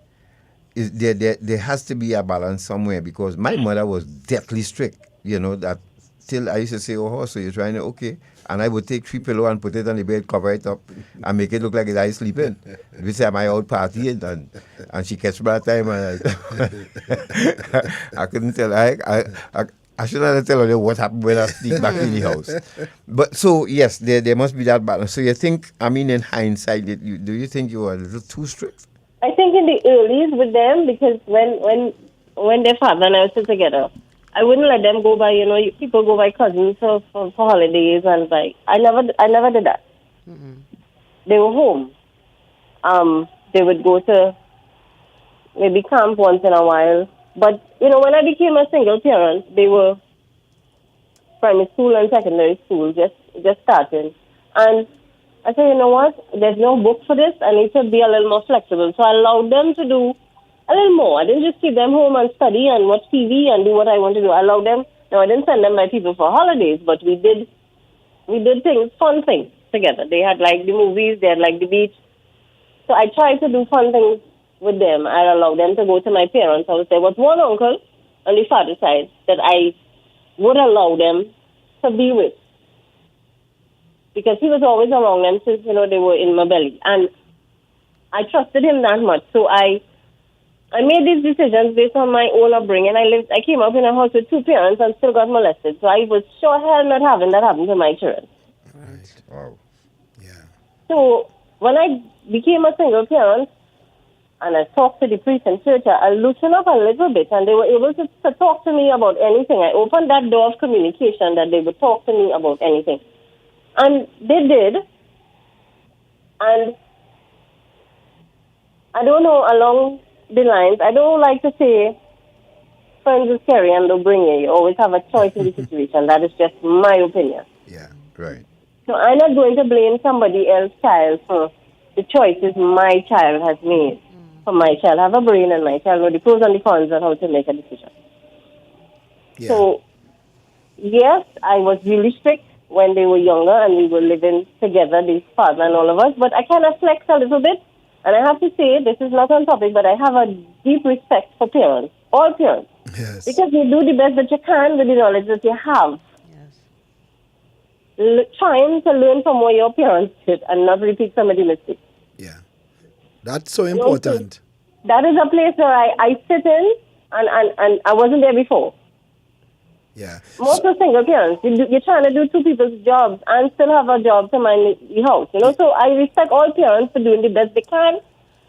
is there has to be a balance somewhere, because my mother was deathly strict. That till I used to say, oh, so you're trying to, okay. And I would take 3 pillows and put it on the bed, cover it up, and make it look like I sleeping. We say, am I out partying? And she catch me that time. And I couldn't tell. I should not tell her what happened when I sneak back in the house. But so, yes, there must be that balance. So you think, in hindsight, do you think you were a little too strict? I think in the earlies with them, because when their father and I were still together, I wouldn't let them go by, people go by cousins for holidays and I never did that. Mm-hmm. They were home. They would go to maybe camp once in a while. But, when I became a single parent, they were primary school and secondary school, just starting. And I said, you know what, there's no book for this. I need to be a little more flexible. So I allowed them to do a little more. I didn't just keep them home and study and watch TV and do what I want to do. I allowed them. Now, I didn't send them by people for holidays, but we did things, fun things together. They had like the movies, they had like the beach. So I tried to do fun things with them. I allowed them to go to my parents' house. There was one uncle on the father's side that I would allow them to be with, because he was always around them since, they were in my belly. And I trusted him that much. So I made these decisions based on my own upbringing. I came up in a house with 2 parents and still got molested. So I was sure hell not having that happen to my children. Right. Wow. So when I became a single parent, and I talked to the priest and church, I loosened up a little bit, and they were able to talk to me about anything. I opened that door of communication that they would talk to me about anything. And they did. And I don't know, along the lines, I don't like to say friends is scary and they'll bring you. You always have a choice in the situation. That is just my opinion. Yeah, right. So I'm not going to blame somebody else's child for the choices my child has made. For my child have a brain and my child know the pros and the cons and how to make a decision. Yeah. So, yes, I was really strict when they were younger and we were living together, this father and all of us, but I kind of flexed a little bit. And I have to say, this is not on topic, but I have a deep respect for parents, all parents. Yes. Because you do the best that you can with the knowledge that you have. Yes. Trying to learn from what your parents did and not repeat some of the mistakes. Yeah. That's so important. That is a place where I sit in and I wasn't there before. Yeah. Most of single parents, you're trying to do two people's jobs and still have a job to mind the house, you know. So I respect all parents for doing the best they can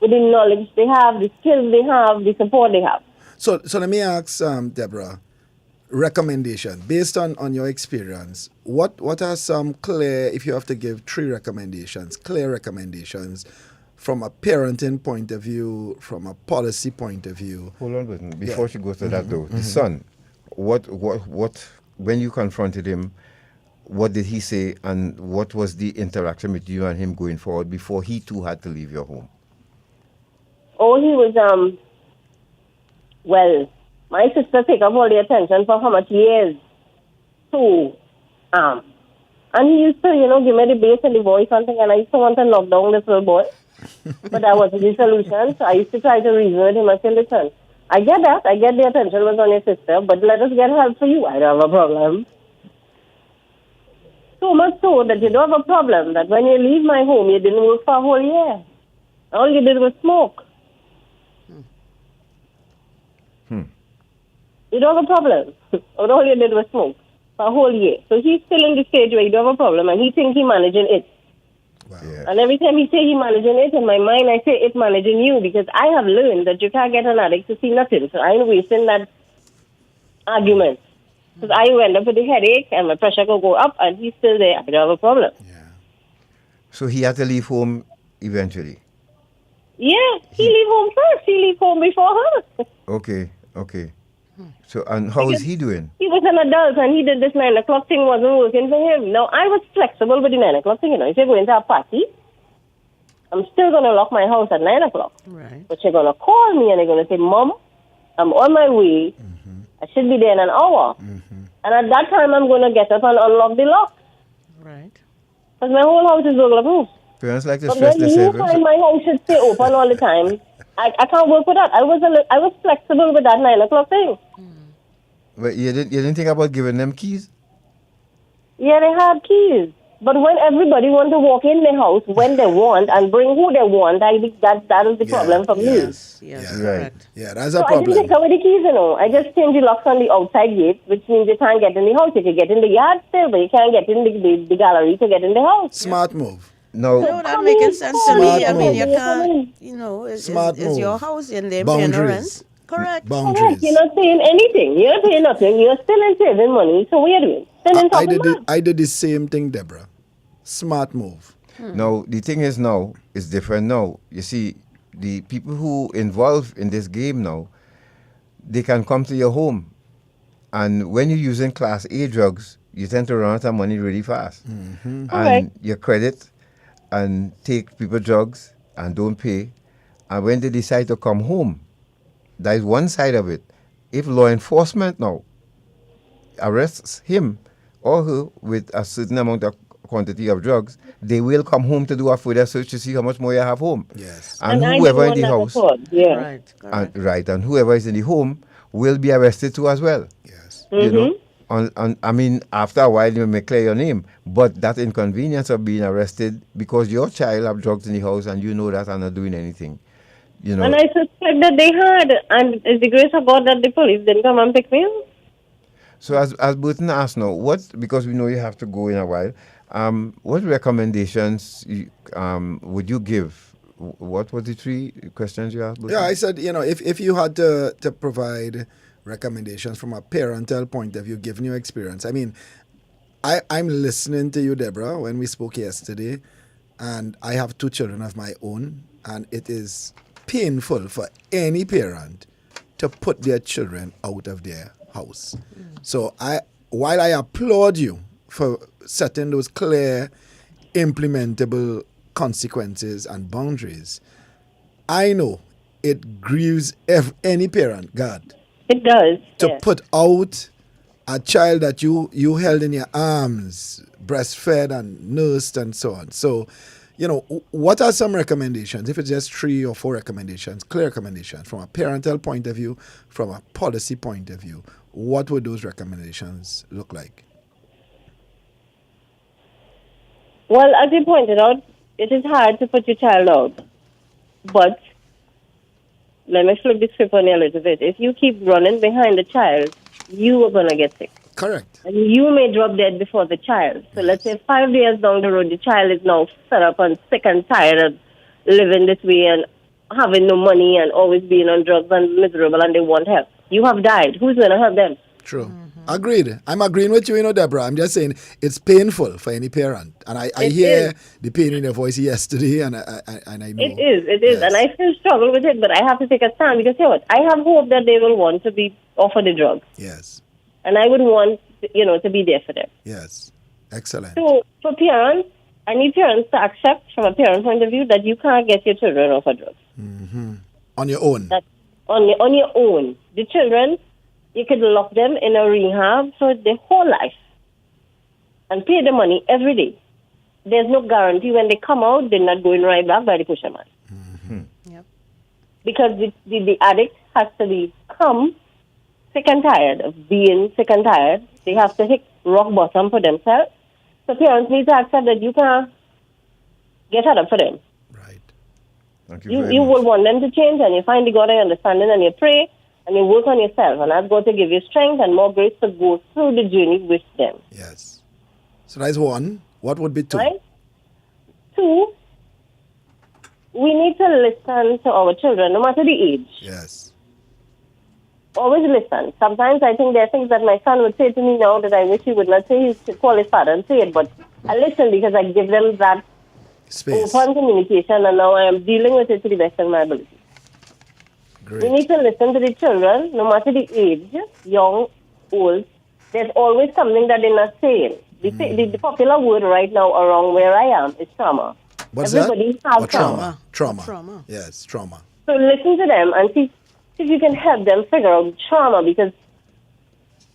with the knowledge they have, the skills they have, the support they have. So let me ask Deborah, recommendation based on your experience. What are some clear, if you have to give 3 recommendations, clear recommendations from a parenting point of view, from a policy point of view? Hold on, before she goes to that though, the son. What when you confronted him, what did he say and what was the interaction with you and him going forward before he too had to leave your home? Oh, he was, well, my sister take up all the attention for how much years too. And he used to, you know, give me the bass and the voice and thing, and I used to want to knock down this little boy. But that wasn't the solution, so I used to try to reason with him and say, listen, I get that. I get the attention was on your sister, but let us get help for you. I don't have a problem. So much so that you don't have a problem that when you leave my home, you didn't work for a whole year. All you did was smoke. You don't have a problem. All you did was smoke for a whole year. So he's still in the stage where you don't have a problem, and he thinks he's managing it. Wow. Yeah. And every time he say he managing it, in my mind I say it's managing you, because I have learned that you can't get an addict to see nothing. So I ain't wasting that argument. Because I end up with a headache and my pressure will go up, and he's still there. I don't have a problem. Yeah. So he had to leave home eventually? Yeah, he leave home first. He leave home before her. Okay. So, and how is he doing? He was an adult and he did this 9 o'clock thing, wasn't working for him. Now, I was flexible with the 9 o'clock thing, you know. If you're going to a party, I'm still going to lock my house at 9 o'clock. Right. But you're going to call me and you're going to say, Mom, I'm on my way. I should be there in an hour. And at that time, I'm going to get up and unlock the lock. Right. Because my whole house is burglar proof. Parents like to But stress when this. you find my house should stay open all the time, I can't work with that. I was flexible with that 9 o'clock thing. But you didn't think about giving them keys? Yeah, they had keys. But when everybody wants to walk in the house when they want and bring who they want, that is the problem for me. Yes, right. Yeah, that's a So problem. I didn't take away the keys, you know. I just changed the locks on the outside gate, which means you can't get in the house. You can get in the yard still, but you can't get in the gallery to get in the house. Smart move. No, that making sense to me. I mean, you move. can't, you know, it's your house and they're paying the rent. Correct. Correct. You're not paying anything. You're not paying nothing. You're still in saving money. So what are you doing? Still in talking I did the same thing, Deborah. Smart move. Now, the thing is now, it's different now. You see, the people who involved in this game now, they can come to your home. And when you're using Class A drugs, you tend to run out of money really fast. And your credit and take people drugs and don't pay. And when they decide to come home, that is one side of it. If law enforcement now arrests him or her with a certain amount of quantity of drugs, they will come home to do a further search to see how much more you have home. Yes. And whoever in the house, Right. And whoever is in the home will be arrested too as well. Yes. You know, I mean, after a while you may clear your name, but that inconvenience of being arrested because your child have drugs in the house and you know that and not doing anything. You know. And I suspect that they had, and it's the grace of God that the police didn't come and pick me up. So as Burton asked now, because we know you have to go in a while, what recommendations would you give what was the three questions you asked? Yeah, I said, if you had to provide recommendations from a parental point of view, given your experience. I mean, I'm listening to you, Deborah, when we spoke yesterday, and I have 2 children of my own, and it is painful for any parent to put their children out of their house. So while I applaud you for setting those clear, implementable consequences and boundaries, I know it grieves any parent, God. It does. To put out a child that you held in your arms, breastfed and nursed and so on. So, what are some recommendations? If it's just 3 or 4 recommendations, clear recommendations from a parental point of view, from a policy point of view, what would those recommendations look like? Well, as you pointed out, it is hard to put your child out. But let me flip the script on you a little bit. If you keep running behind the child, you are going to get sick. Correct. And you may drop dead before the child. So let's say 5 years down the road, the child is now set up and sick and tired of living this way and having no money and always being on drugs and miserable, and they want help. You have died. Who's going to help them? True. Agreed. I'm agreeing with you, Deborah. I'm just saying it's painful for any parent. And I hear the pain in your voice yesterday, and I know. It is. Yes. And I still struggle with it, but I have to take a stand because, I have hope that they will want to be offered the drug. Yes. And I would want, to be there for them. Yes. Excellent. So for parents, I need parents to accept from a parent point of view that you can't get your children off of drugs. Mm-hmm. On your own. That on your own. The children, you could lock them in a rehab for their whole life and pay the money every day. There's no guarantee when they come out, they're not going right back by the pusher man. Mm-hmm. Yep. Because the addict has to become sick and tired of being sick and tired. They have to hit rock bottom for themselves. So parents need to accept that you can't get fed up for them. Right. Thank you You will want them to change, and you find the God of understanding, and you pray, and you work on yourself, and ask God to give you strength and more grace to go through the journey with them. Yes. So that's 1. What would be 2? Right? 2, we need to listen to our children, no matter the age. Yes. Always listen. Sometimes I think there are things that my son would say to me now that I wish he would not say. He should call his father and say it, but I listen because I give them that space. Open communication, and now I am dealing with it to the best of my ability. Great. We need to listen to the children, no matter the age, young, old. There's always something that they're not saying. The popular word right now around where I am is trauma. What's Everybody that? has trauma. Trauma. Yes, trauma. So listen to them and see if you can help them figure out trauma, because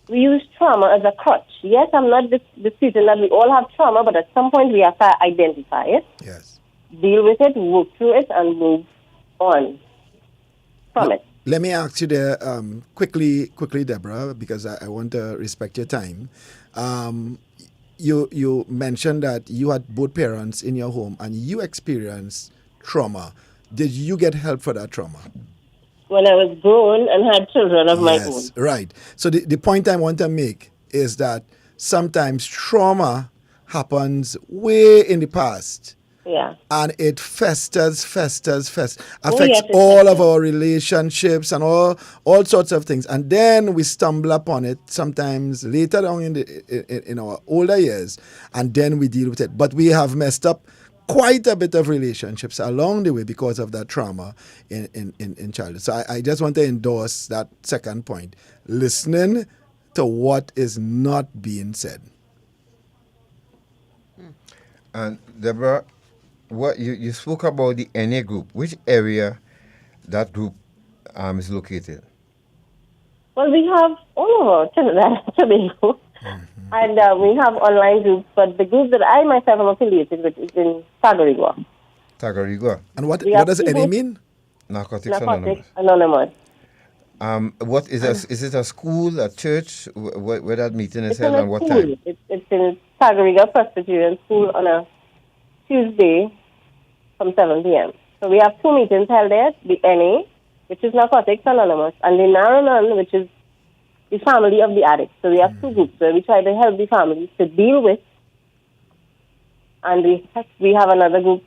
we use trauma as a crutch. Yes, I'm not disputing that we all have trauma, but at some point we have to identify it, yes, deal with it, work through it, and move on from it. Let me ask you there quickly, Deborah, because I want to respect your time. You mentioned that you had both parents in your home and you experienced trauma. Did you get help for that trauma? When I was grown and had children of my own. Right. So the point I want to make is that sometimes trauma happens way in the past. Yeah. And it festers, affects all of our relationships and all sorts of things. And then we stumble upon it sometimes later on in our older years, and then we deal with it. But we have messed up quite a bit of relationships along the way because of that trauma in childhood. So I just want to endorse that second point. Listening to what is not being said. And Deborah, what you spoke about the NA group. Which area that group is located? Well, we have all over Trinidad and Tobago. And we have online groups, but the group that I myself am affiliated with is in Tagarigua. Tagarigua. And what does NA mean? Narcotics Anonymous. What is is it a school, a church, where that meeting is It's held in and what school. time? It's in Tagarigua Presbyterian School on a Tuesday from 7 p.m. So we have 2 meetings held there, the NA, which is Narcotics Anonymous, and the Naranan, which is the family of the addict. So we have 2 groups where we try to help the families to deal with, and we have another group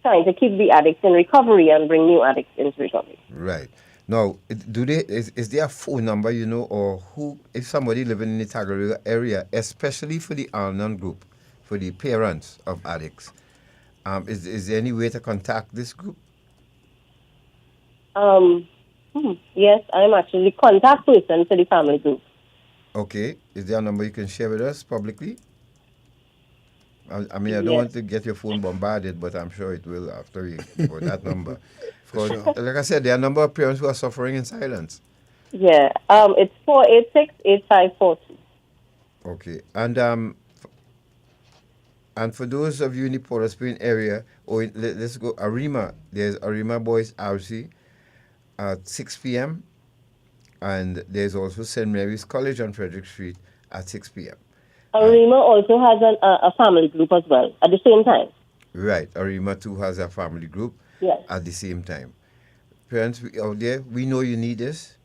trying to keep the addicts in recovery and bring new addicts into recovery. Right. Now, is there a phone number, or who, if somebody living in the Tagalog area, especially for the Al-Anon group, for the parents of addicts, is there any way to contact this group? Yes, I'm actually the contact person for the family group. Okay. Is there a number you can share with us publicly? I mean, I don't Yes. want to get your phone bombarded, but I'm sure it will after you give out that number. For Because, sure. like I said, there are a number of parents who are suffering in silence. Yeah, it's 486-8542. Okay. And for those of you in the Port of Spain area, let's go Arima. There's Arima Boys RC at 6 p.m. And there's also St. Mary's College on Frederick Street at 6 p.m. Arima also has a family group as well at the same time. Right. Arima too has a family group Yes. at the same time. Parents out there, we know you need this.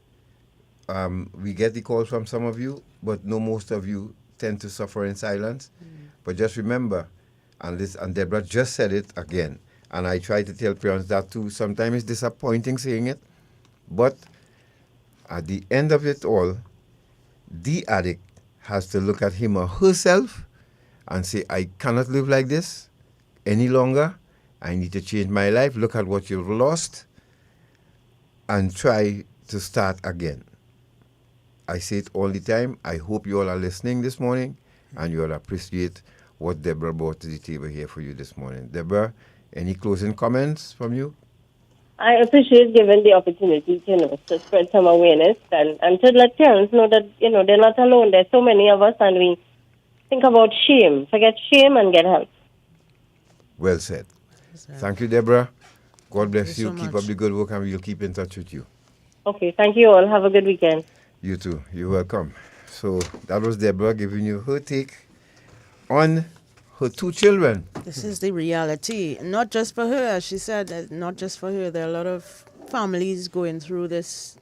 We get the calls from some of you, but no, most of you tend to suffer in silence. But just remember, and Deborah just said it again, and I try to tell parents that too. Sometimes it's disappointing saying it, but at the end of it all, the addict has to look at him or herself and say, I cannot live like this any longer. I need to change my life. Look at what you've lost and try to start again. I say it all the time. I hope you all are listening this morning and you all appreciate what Deborah brought to the table here for you this morning. Deborah, any closing comments from you? I appreciate given the opportunity to spread some awareness and to let parents know that, they're not alone. There's so many of us and we think about shame. Forget shame and get help. Well said. Thank you, Deborah. God bless Thank you you. so Keep much. up the good work and we'll keep in touch with you. Okay, thank you all. Have a good weekend. You too. You're welcome. So that was Deborah giving you her take on her two children. This is the reality, not just for her, as she said, not just for her. There are a lot of families going through this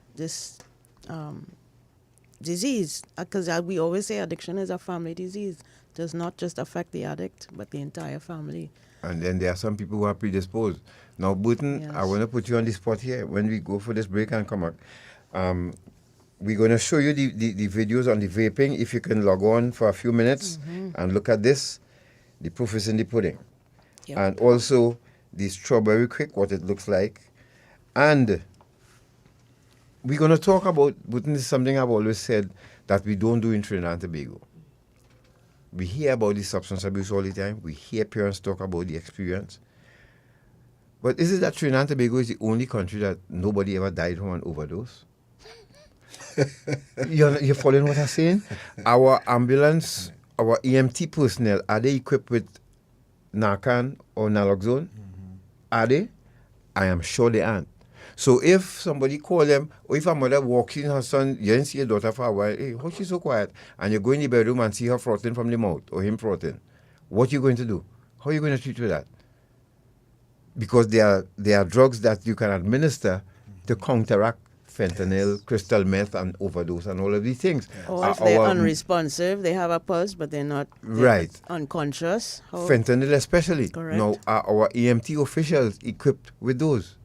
disease, because we always say addiction is a family disease. It does not just affect the addict, but the entire family. And then there are some people who are predisposed. Now, Button, I want to put you on the spot here. When we go for this break and come back, we're going to show you the videos on the vaping. If you can log on for a few minutes and look at this, the proof is in the pudding. Yep. And also the strawberry quick, what it looks like. And we're going to talk about, Button, this is something I've always said that we don't do in Trinidad and Tobago. We hear about the substance abuse all the time. We hear parents talk about the experience. But is it that Trinidad and Tobago is the only country that nobody ever died from an overdose? You're following what I'm saying? Our ambulance, our EMT personnel, are they equipped with Narcan or naloxone? Are they? I am sure they aren't. So if somebody call them, or if a mother walks in her son, you didn't see your daughter for a while, hey, how she's so quiet? And you go in the bedroom and see her frothing from the mouth, or him frothing. What are you going to do? How are you going to treat with that? Because there are drugs that you can administer to counteract fentanyl, crystal meth, and overdose, and all of these things. Or if they're unresponsive, they have a pulse, but they're not unconscious. Fentanyl especially. Correct. Now, are our EMT officials equipped with those?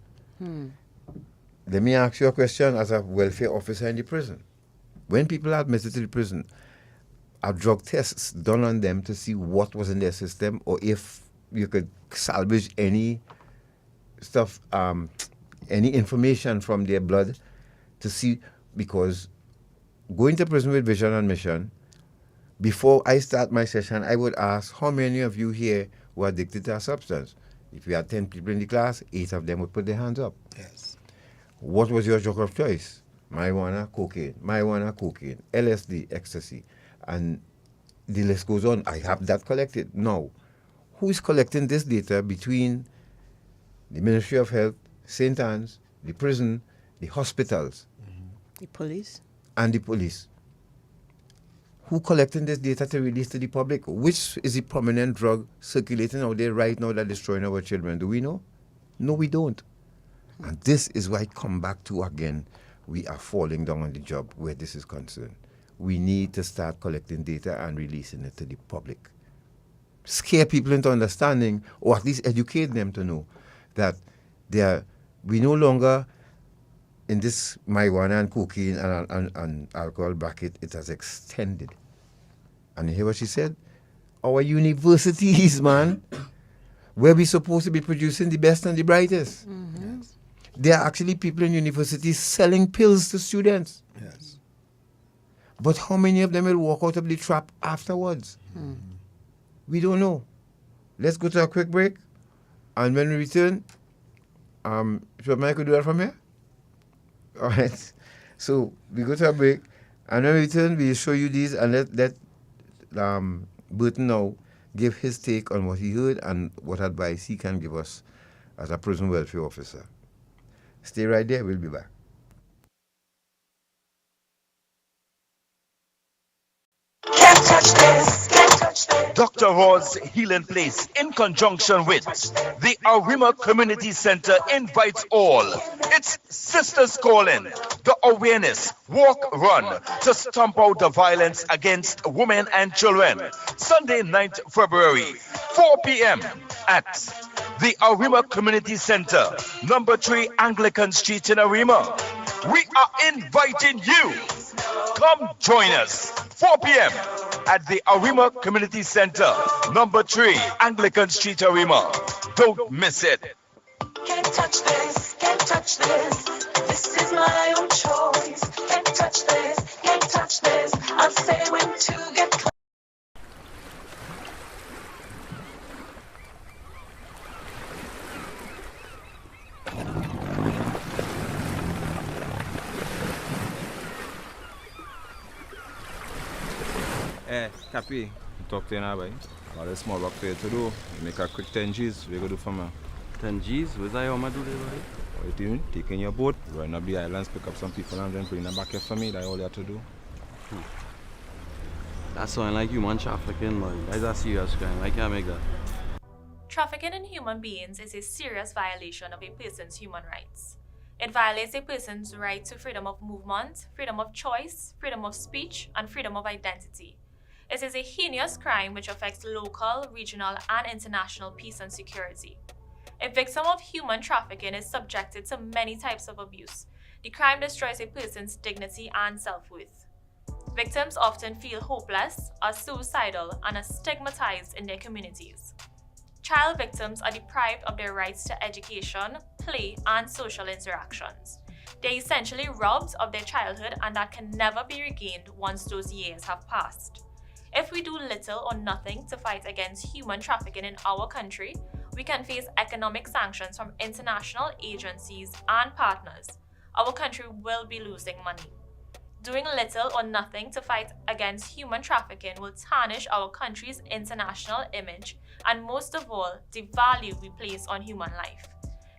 Let me ask you a question as a welfare officer in the prison. When people are admitted to the prison, are drug tests done on them to see what was in their system, or if you could salvage any stuff, any information from their blood to see? Because going to prison with vision and mission, before I start my session, I would ask how many of you here were addicted to a substance. If we had 10 people in the class, 8 of them would put their hands up. Yes. What was your drug of choice? Marijuana, cocaine, LSD, ecstasy, and the list goes on. I have that collected. Now, who is collecting this data between the Ministry of Health, St. Anne's, the prison, the hospitals, The police. and the police? Who collecting this data to release to the public? Which is the prominent drug circulating out there right now that is destroying our children? Do we know? No, we don't. And this is why I come back to again, we are falling down on the job where this is concerned. We need to start collecting data and releasing it to the public. scare people into understanding, or at least educate them to know that we no longer in this marijuana and cocaine and alcohol bracket. It has extended. And you hear what she said? Our universities, man, where we're supposed to be producing the best and the brightest. Mm-hmm. There are actually people in universities selling pills to students. Yes. But how many of them will walk out of the trap afterwards? Mm-hmm. We don't know. Let's go to a quick break. And when we return, should I could do that from here? All right. So we go to a break. And when we return, we'll show you these and let Burton now give his take on what he heard and what advice he can give us as a prison welfare officer. Stay right there. We'll be back. Can't touch this. Can't touch this. Dr. Ross Healing Place, in conjunction with the Arima Community Center, invites all. It's Sisters Calling, the awareness walk run to stomp out the violence against women and children. Sunday, 9th February, 4 p.m. at the Arima Community Center, number 3 Anglican Street in Arima. We are inviting you. Come join us, 4 p.m. at the Arima Community Center, number 3 Anglican Street, Arima. Don't miss it. Can't touch this, can't touch this. This is my own choice. Can't touch this, can't touch this. I'll say when to get close. Cappy, talk to you now, boy. Got a small work for you to do. You make a quick 10 G's. We go do for me. 10 G's? Where's that how I do this, boy? What you doing? Taking your boat, run up the islands, pick up some people and then bring them back here for me. That's all you have to do. That's something like human trafficking, boy. That's a serious crime. I can't make that. Trafficking in human beings is a serious violation of a person's human rights. It violates a person's right to freedom of movement, freedom of choice, freedom of speech, and freedom of identity. It is a heinous crime which affects local, regional, and international peace and security. A victim of human trafficking is subjected to many types of abuse. The crime destroys a person's dignity and self-worth. Victims often feel hopeless, are suicidal, and are stigmatized in their communities. Child victims are deprived of their rights to education, play, and social interactions. They are essentially robbed of their childhood, and that can never be regained once those years have passed. If we do little or nothing to fight against human trafficking in our country, we can face economic sanctions from international agencies and partners. Our country will be losing money. Doing little or nothing to fight against human trafficking will tarnish our country's international image and, most of all, the value we place on human life.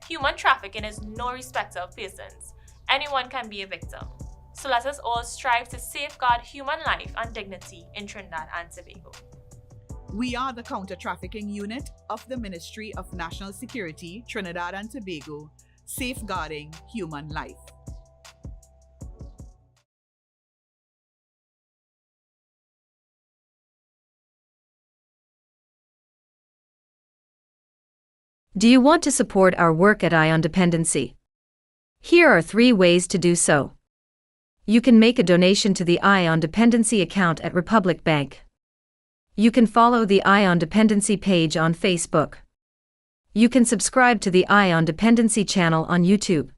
Human trafficking is no respecter of persons. Anyone can be a victim. So let us all strive to safeguard human life and dignity in Trinidad and Tobago. We are the Counter-Trafficking Unit of the Ministry of National Security, Trinidad and Tobago, safeguarding human life. Do you want to support our work at Ion Dependency? Here are 3 ways to do so. You can make a donation to the Ion Dependency account at Republic Bank. You can follow the Ion Dependency page on Facebook. You can subscribe to the Ion Dependency channel on YouTube.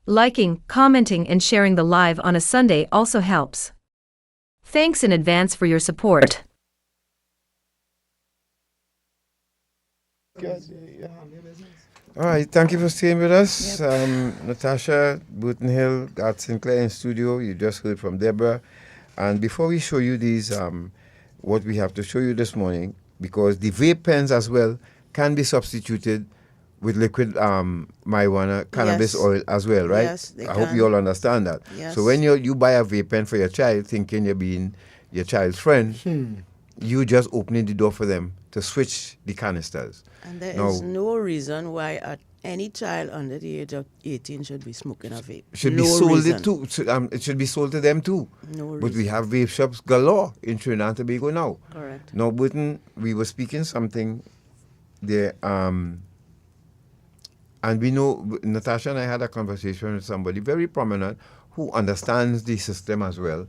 Liking, commenting, and sharing the live on a Sunday also helps. Thanks in advance for your support. All right, thank you for staying with us. Natasha, Burton Hill, Gart Sinclair in studio. You just heard from Deborah. And before we show you these, what we have to show you this morning, because the vape pens as well can be substituted with liquid marijuana, cannabis oil as well, right? Yes, they I hope can. you all understand that. Yes. So when you buy a vape pen for your child, thinking you're being your child's friend, you just opening the door for them to switch the canisters. And there Now, is no reason why a Any child under the age of 18 should be smoking a vape. Should no be sold reason. it too. It should be sold to them too. No But we reason. have vape shops galore in Trinidad and Tobago now. Correct. Now, Burton, we were speaking something there, and we know Natasha and I had a conversation with somebody very prominent who understands the system as well,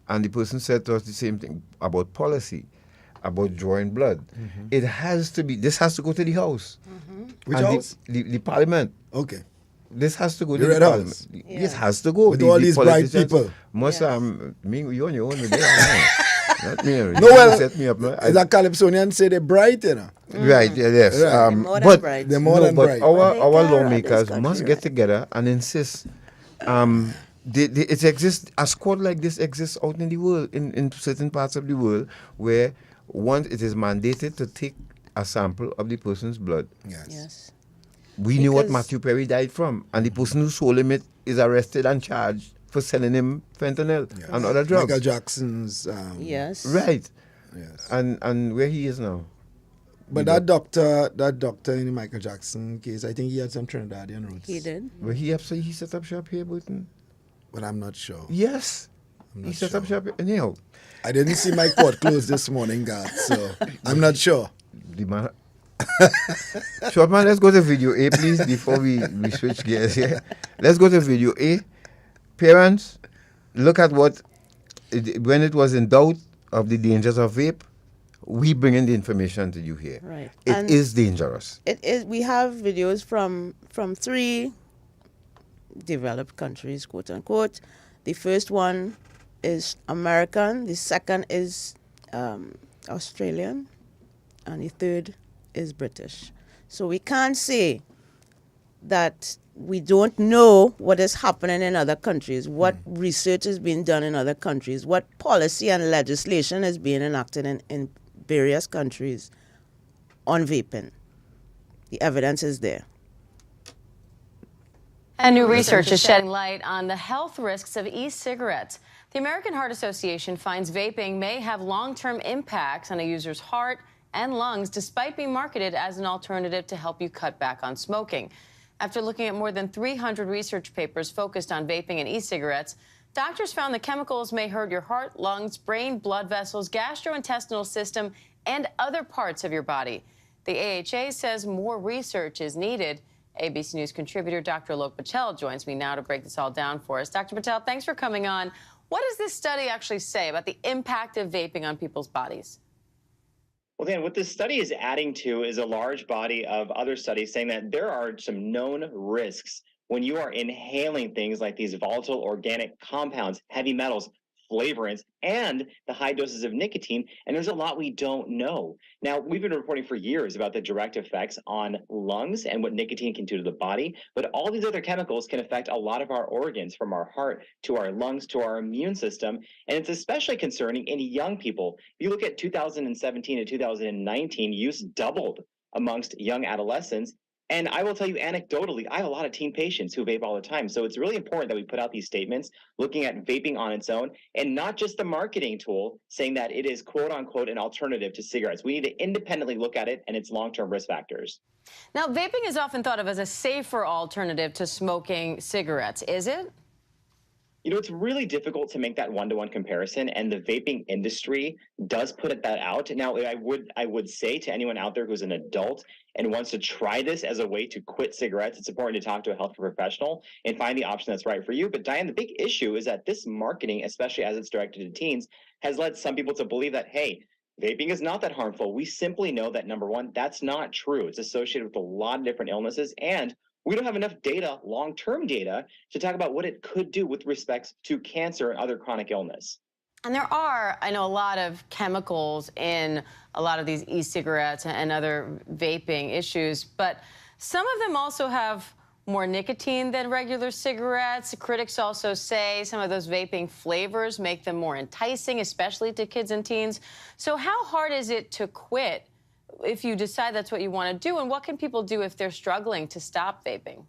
and the person said to us the same thing about policy, about drawing blood. It has to be. This has to go to the House. Which And house? The Parliament. Okay. This has to go The to Red the House. Parliament. Yeah. This has to go. With all these bright politicians people. Must me, you on your own with them. Not me. No, You well, set me up. No? as a Calypsonian say they're bright, you know. Right, yes. Right. They're more than But, bright. They're more than but bright. our They our care about lawmakers this must country, get together and insist. It exists, a squad like this exists out in the world, in certain parts of the world, where once it is mandated to take a sample of the person's blood. Yes. We knew what Because- Matthew Perry died from, and the person who sold him it is arrested and charged for selling him fentanyl and other drugs. Michael Jackson's. Yes. Right. Yes. And where he is now. But that doctor in the Michael Jackson case, I think he had some Trinidadian roots. He did. Well, he set up shop here, Burton. But I'm not sure. Yes. He set up shop anyhow. I didn't see my court closed this morning, God, so I'm not sure. The man. Short man, let's go to video A, please, before we switch gears here. Let's go to video A. Parents, look at when it was in doubt of the dangers of vape, we bring in the information to you here. Right. It is dangerous. It is. We have videos from 3 developed countries, quote unquote. The first one is American. The second is Australian, and the third is British. So we can't say that we don't know what is happening in other countries, what research is being done in other countries, what policy and legislation is being enacted in various countries on vaping. The evidence is there. And new research is shedding light on the health risks of e-cigarettes. The American Heart Association finds vaping may have long-term impacts on a user's heart and lungs, despite being marketed as an alternative to help you cut back on smoking. After looking at more than 300 research papers focused on vaping and e-cigarettes, doctors found the chemicals may hurt your heart, lungs, brain, blood vessels, gastrointestinal system, and other parts of your body. The AHA says more research is needed. ABC News contributor Dr. Alok Patel joins me now to break this all down for us. Dr. Patel, thanks for coming on. What does this study actually say about the impact of vaping on people's bodies? Well, Dan, what this study is adding to is a large body of other studies saying that there are some known risks when you are inhaling things like these volatile organic compounds, heavy metals, flavorants, and the high doses of nicotine. And there's a lot we don't know. Now, we've been reporting for years about the direct effects on lungs and what nicotine can do to the body, but all these other chemicals can affect a lot of our organs, from our heart to our lungs to our immune system. And it's especially concerning in young people. If you look at 2017 to 2019, use doubled amongst young adolescents. And I will tell you anecdotally, I have a lot of teen patients who vape all the time. So it's really important that we put out these statements looking at vaping on its own and not just the marketing tool saying that it is quote unquote an alternative to cigarettes. We need to independently look at it and its long-term risk factors. Now, vaping is often thought of as a safer alternative to smoking cigarettes. Is it? You know, it's really difficult to make that one-to-one comparison, and the vaping industry does put that out. Now, I would say to anyone out there who's an adult and wants to try this as a way to quit cigarettes, it's important to talk to a healthcare professional and find the option that's right for you. But Diane, the big issue is that this marketing, especially as it's directed to teens, has led some people to believe that, hey, vaping is not that harmful. We simply know that, number one, that's not true. It's associated with a lot of different illnesses, and we don't have enough data, long-term data, to talk about what it could do with respect to cancer and other chronic illness. And there are, I know, a lot of chemicals in a lot of these e-cigarettes and other vaping issues, but some of them also have more nicotine than regular cigarettes. Critics also say some of those vaping flavors make them more enticing, especially to kids and teens. So how hard is it to quit if you decide that's what you want to do, and what can people do if they're struggling to stop vaping?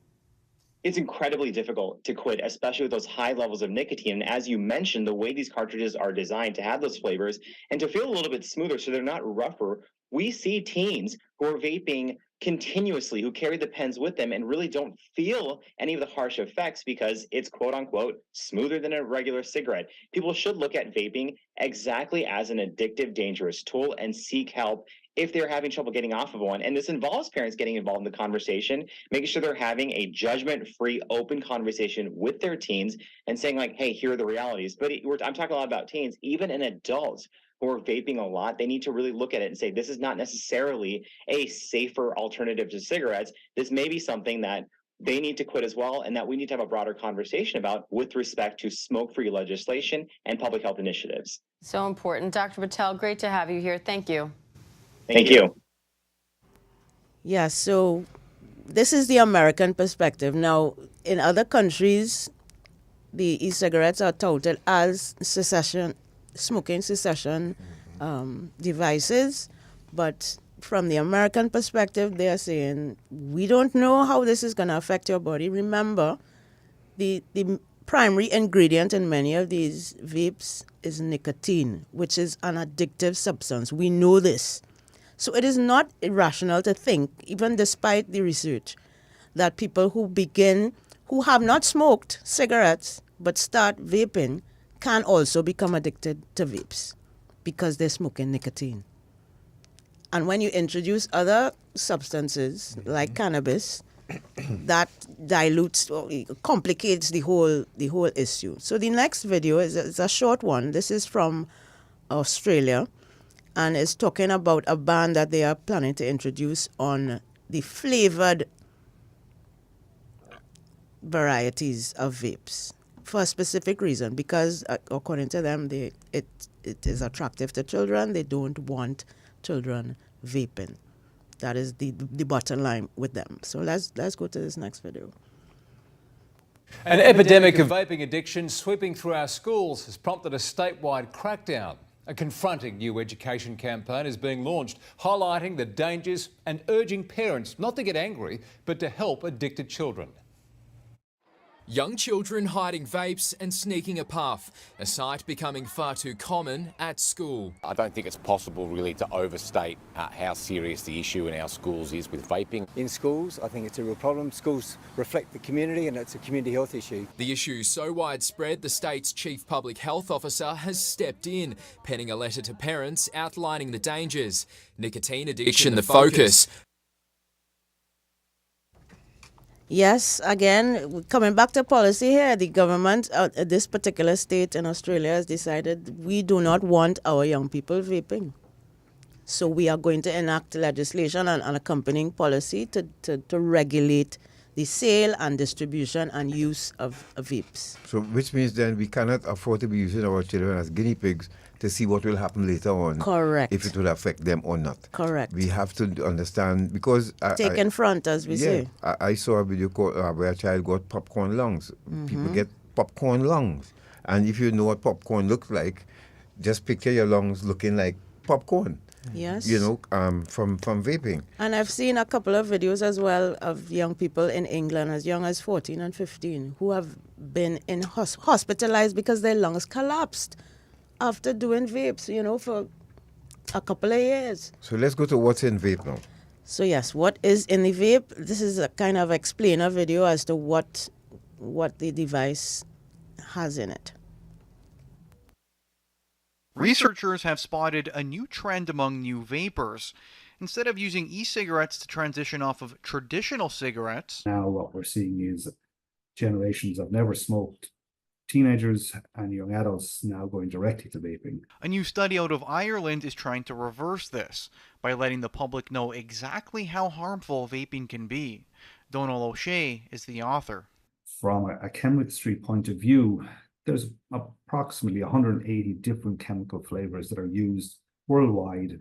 It's incredibly difficult to quit, especially with those high levels of nicotine. And as you mentioned, the way these cartridges are designed to have those flavors and to feel a little bit smoother so they're not rougher We see teens who are vaping continuously, who carry the pens with them and really don't feel any of the harsh effects because it's quote unquote smoother than a regular cigarette. People should look at vaping exactly as an addictive, dangerous tool and seek help if they're having trouble getting off of one. And this involves parents getting involved in the conversation, making sure they're having a judgment-free, open conversation with their teens and saying like, hey, here are the realities. But I'm talking a lot about teens, even in adults who are vaping a lot, they need to really look at it and say, this is not necessarily a safer alternative to cigarettes. This may be something that they need to quit as well, and that we need to have a broader conversation about with respect to smoke-free legislation and public health initiatives. So important. Dr. Patel, great to have you here. Thank you. Thank you. Yeah, so this is the American perspective. Now, in other countries, the e-cigarettes are touted as smoking cessation devices, but from the American perspective, they are saying, we don't know how this is going to affect your body. Remember, the primary ingredient in many of these vapes is nicotine, which is an addictive substance. We know this. So it is not irrational to think, even despite the research, that people who have not smoked cigarettes but start vaping can also become addicted to vapes because they're smoking nicotine. And when you introduce other substances like cannabis, that dilutes or complicates the whole issue. So the next video is a short one. This is from Australia, and it's talking about a ban that they are planning to introduce on the flavored varieties of vapes for a specific reason, because according to them, it is attractive to children. They don't want children vaping. That is the bottom line with them. So let's go to this next video. An epidemic of vaping addiction sweeping through our schools has prompted a statewide crackdown. A confronting new education campaign is being launched, highlighting the dangers and urging parents not to get angry, but to help addicted children. Young children hiding vapes and sneaking a puff, a sight becoming far too common at school. I don't think it's possible really to overstate how serious the issue in our schools is with vaping. In schools, I think it's a real problem. Schools reflect the community and it's a community health issue. The issue so widespread, the state's chief public health officer has stepped in, penning a letter to parents outlining the dangers. Nicotine addiction the focus. Yes, again, coming back to policy here, the government, this particular state in Australia has decided we do not want our young people vaping. So we are going to enact legislation and accompanying policy to regulate the sale and distribution and use of vapes. So which means then we cannot afford to be using our children as guinea pigs to see what will happen later on. Correct. If it will affect them or not. Correct. We have to understand, because... Take in front, as we say. I saw a video where a child got popcorn lungs. Mm-hmm. People get popcorn lungs. And if you know what popcorn looks like, just picture your lungs looking like popcorn. Yes. You know, from vaping. And I've seen a couple of videos as well of young people in England as young as 14 and 15 who have been hospitalized because their lungs collapsed after doing vapes, you know, for a couple of years. So let's go to what's in vape now. So yes, what is in the vape? This is a kind of explainer video as to what the device has in it. Researchers have spotted a new trend among new vapers. Instead of using e-cigarettes to transition off of traditional cigarettes, now what we're seeing is generations of never smoked teenagers and young adults now going directly to vaping. A new study out of Ireland is trying to reverse this by letting the public know exactly how harmful vaping can be. Donal O'Shea is the author. From a chemistry point of view, there's approximately 180 different chemical flavors that are used worldwide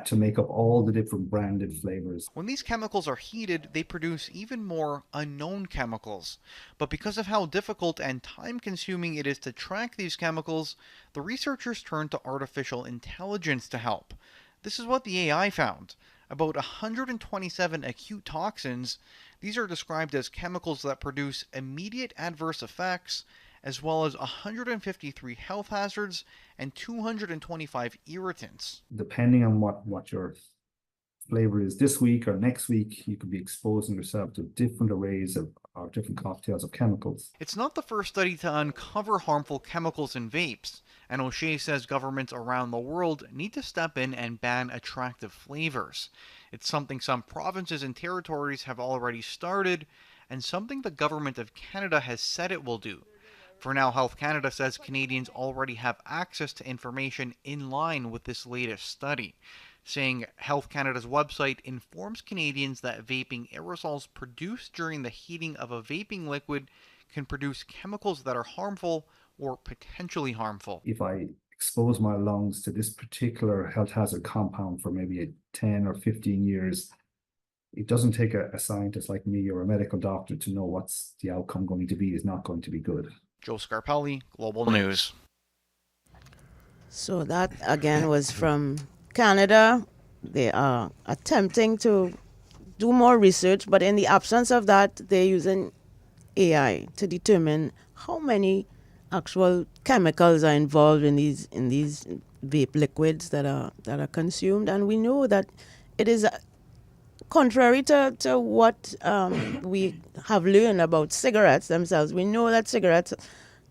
to make up all the different branded flavors. When these chemicals are heated, they produce even more unknown chemicals. But because of how difficult and time-consuming it is to track these chemicals, the researchers turned to artificial intelligence to help. This is what the AI found. About 127 acute toxins. These are described as chemicals that produce immediate adverse effects as well as 153 health hazards and 225 irritants. Depending on what your flavor is this week or next week, you could be exposing yourself to different arrays of or different cocktails of chemicals. It's not the first study to uncover harmful chemicals in vapes, and O'Shea says governments around the world need to step in and ban attractive flavors. It's something some provinces and territories have already started, and something the government of Canada has said it will do. For now, Health Canada says Canadians already have access to information in line with this latest study, saying Health Canada's website informs Canadians that vaping aerosols produced during the heating of a vaping liquid can produce chemicals that are harmful or potentially harmful. If I expose my lungs to this particular health hazard compound for maybe 10 or 15 years, it doesn't take a scientist like me or a medical doctor to know what's the outcome going to be. Is not going to be good. Joe Scarpelli, Global News. So that again was from Canada. They are attempting to do more research, but in the absence of that, they're using AI to determine how many actual chemicals are involved in these vape liquids that are consumed. And we know that it is contrary to what we have learned about cigarettes themselves. We know that cigarettes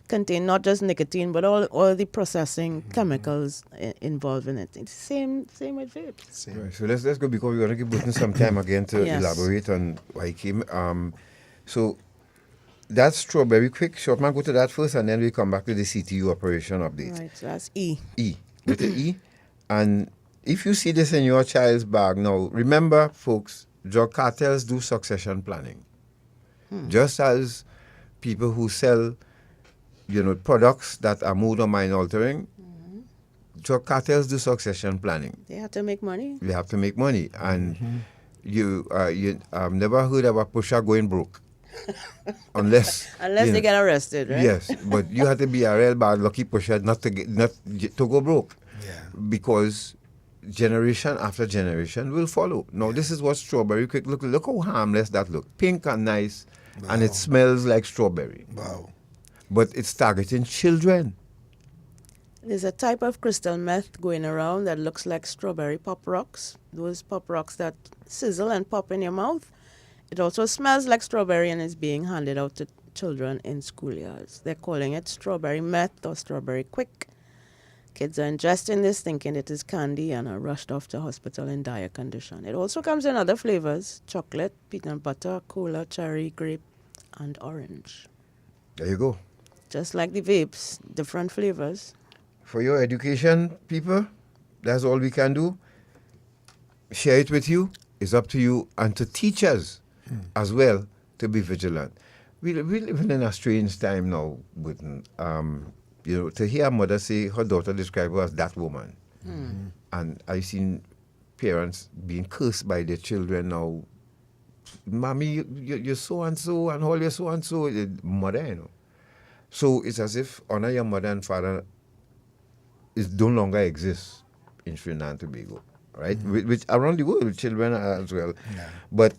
contain not just nicotine, but all the processing chemicals involved in it. It's the same with vapes. Right, so let's go, because we're going to give Button some time again to Yes. elaborate on why he came. So that's strawberry. Quick, short man, go to that first, and then we come back to the CTU operation update. Right, so that's E. With the E. And if you see this in your child's bag now, remember, folks, drug cartels do succession planning. Just as people who sell, products that are mood or mind altering, drug cartels do succession planning. They have to make money. They have to make money. And you never heard of a pusher going broke. Unless they get arrested, right? Yes, but you have to be a real bad lucky pusher not to go broke. Because generation after generation will follow. Now this is what strawberry quick look how harmless that look. Pink and nice, and it smells like strawberry. Wow. But it's targeting children. There's a type of crystal meth going around that looks like strawberry pop rocks. Those pop rocks that sizzle and pop in your mouth. It also smells like strawberry and is being handed out to children in schoolyards. They're calling it strawberry meth or strawberry quick. Kids are ingesting this thinking it is candy and are rushed off to hospital in dire condition. It also comes in other flavors: chocolate, peanut butter, cola, cherry, grape, and orange. There you go. Just like the vapes, different flavors. For your education, people, that's all we can do. Share it with you. It's up to you, and to teachers as well to be vigilant. We live in a strange time now, Britain. To hear a mother say her daughter describe her as that woman. And I've seen parents being cursed by their children now. Mommy, you're so-and-so, and all you're so-and-so. Mother, So it's as if honor your mother and father is no longer exists in Trinidad and Tobago, right? Which around the world, with children as well. Yeah. But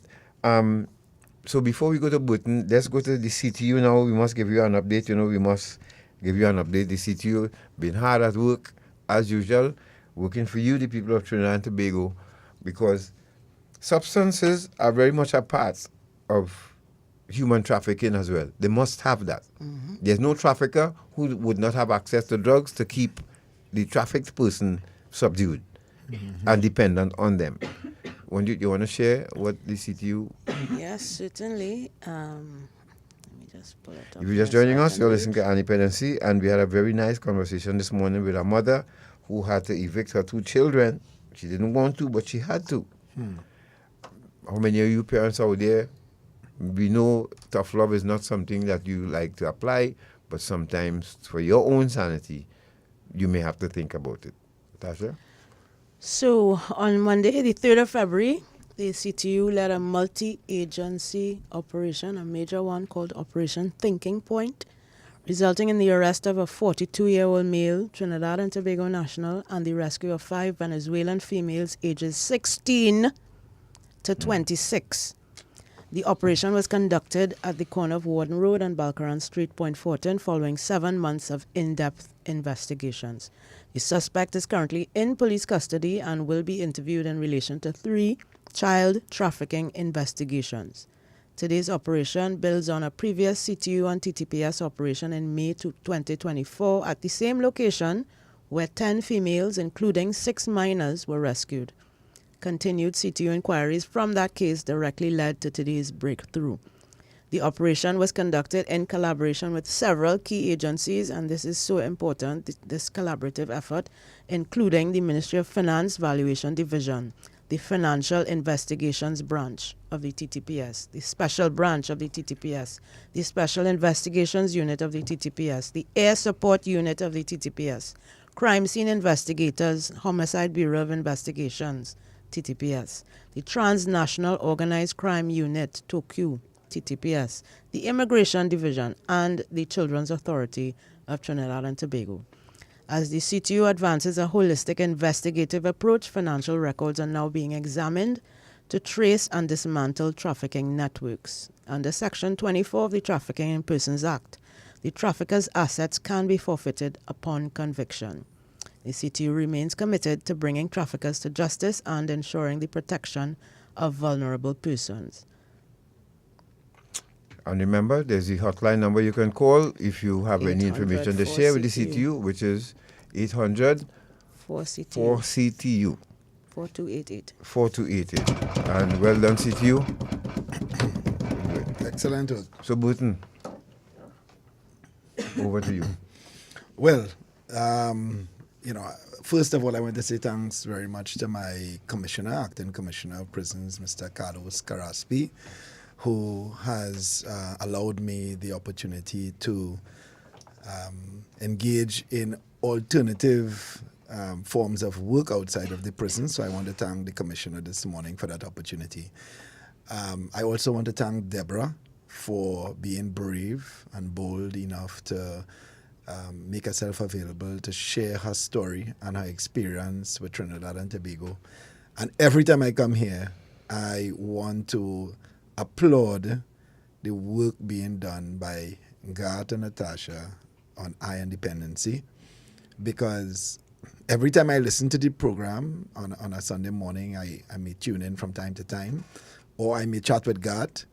so before we go to Britain, let's go to the CTU now. We must give you an update. We must give you an update. The CTU been hard at work, as usual, working for you, the people of Trinidad and Tobago, because substances are very much a part of human trafficking as well. They must have that. There's no trafficker who would not have access to drugs to keep the trafficked person subdued and dependent on them. You want to share what the CTU... Yes, certainly. Let me just pull it up. If you're just joining us, you're listening to Dependency, and we had a very nice conversation this morning with a mother who had to evict her 2 children. She didn't want to, but she had to. How many of you parents out there? We know tough love is not something that you like to apply, but sometimes for your own sanity, you may have to think about it. Tasha? So on Monday, the 3rd of February, the CTU led a multi-agency operation, a major one called Operation Thinking Point, resulting in the arrest of a 42-year-old male, Trinidad and Tobago national, and the rescue of 5 Venezuelan females ages 16 to 26. The operation was conducted at the corner of Warden Road and Balcaran Street, Point Fortin, following 7 months of in-depth investigations. The suspect is currently in police custody and will be interviewed in relation to 3 child trafficking investigations. Today's operation builds on a previous CTU and TTPS operation in May 2024 at the same location where 10 females, including 6 minors, were rescued. Continued CTU inquiries from that case directly led to today's breakthrough. The operation was conducted in collaboration with several key agencies, and this is so important, this collaborative effort, including the Ministry of Finance Valuation Division, the Financial Investigations Branch of the TTPS, the Special Branch of the TTPS, the Special Investigations Unit of the TTPS, the Air Support Unit of the TTPS, Crime Scene Investigators, Homicide Bureau of Investigations, TTPS, the Transnational Organized Crime Unit, TOCU, TTPS, the Immigration Division, and the Children's Authority of Trinidad and Tobago. As the CTU advances a holistic investigative approach, financial records are now being examined to trace and dismantle trafficking networks. Under Section 24 of the Trafficking in Persons Act, the trafficker's assets can be forfeited upon conviction. The CTU remains committed to bringing traffickers to justice and ensuring the protection of vulnerable persons. And remember, there's the hotline number you can call if you have any information to share with the CTU, which is 800 4CTU. 4288. 4288. And well done, CTU. Excellent work. So, Burton, over to you. Well, first of all, I want to say thanks very much to my commissioner, acting commissioner of prisons, Mr. Carlos Carraspi, who has allowed me the opportunity to engage in alternative forms of work outside of the prison. So I want to thank the commissioner this morning for that opportunity. I also want to thank Deborah for being brave and bold enough to make herself available to share her story and her experience with Trinidad and Tobago. And every time I come here, I want to applaud the work being done by Garth and Natasha on Eye on Dependency, because every time I listen to the program on a Sunday morning, I may tune in from time to time, or I may chat with Garth.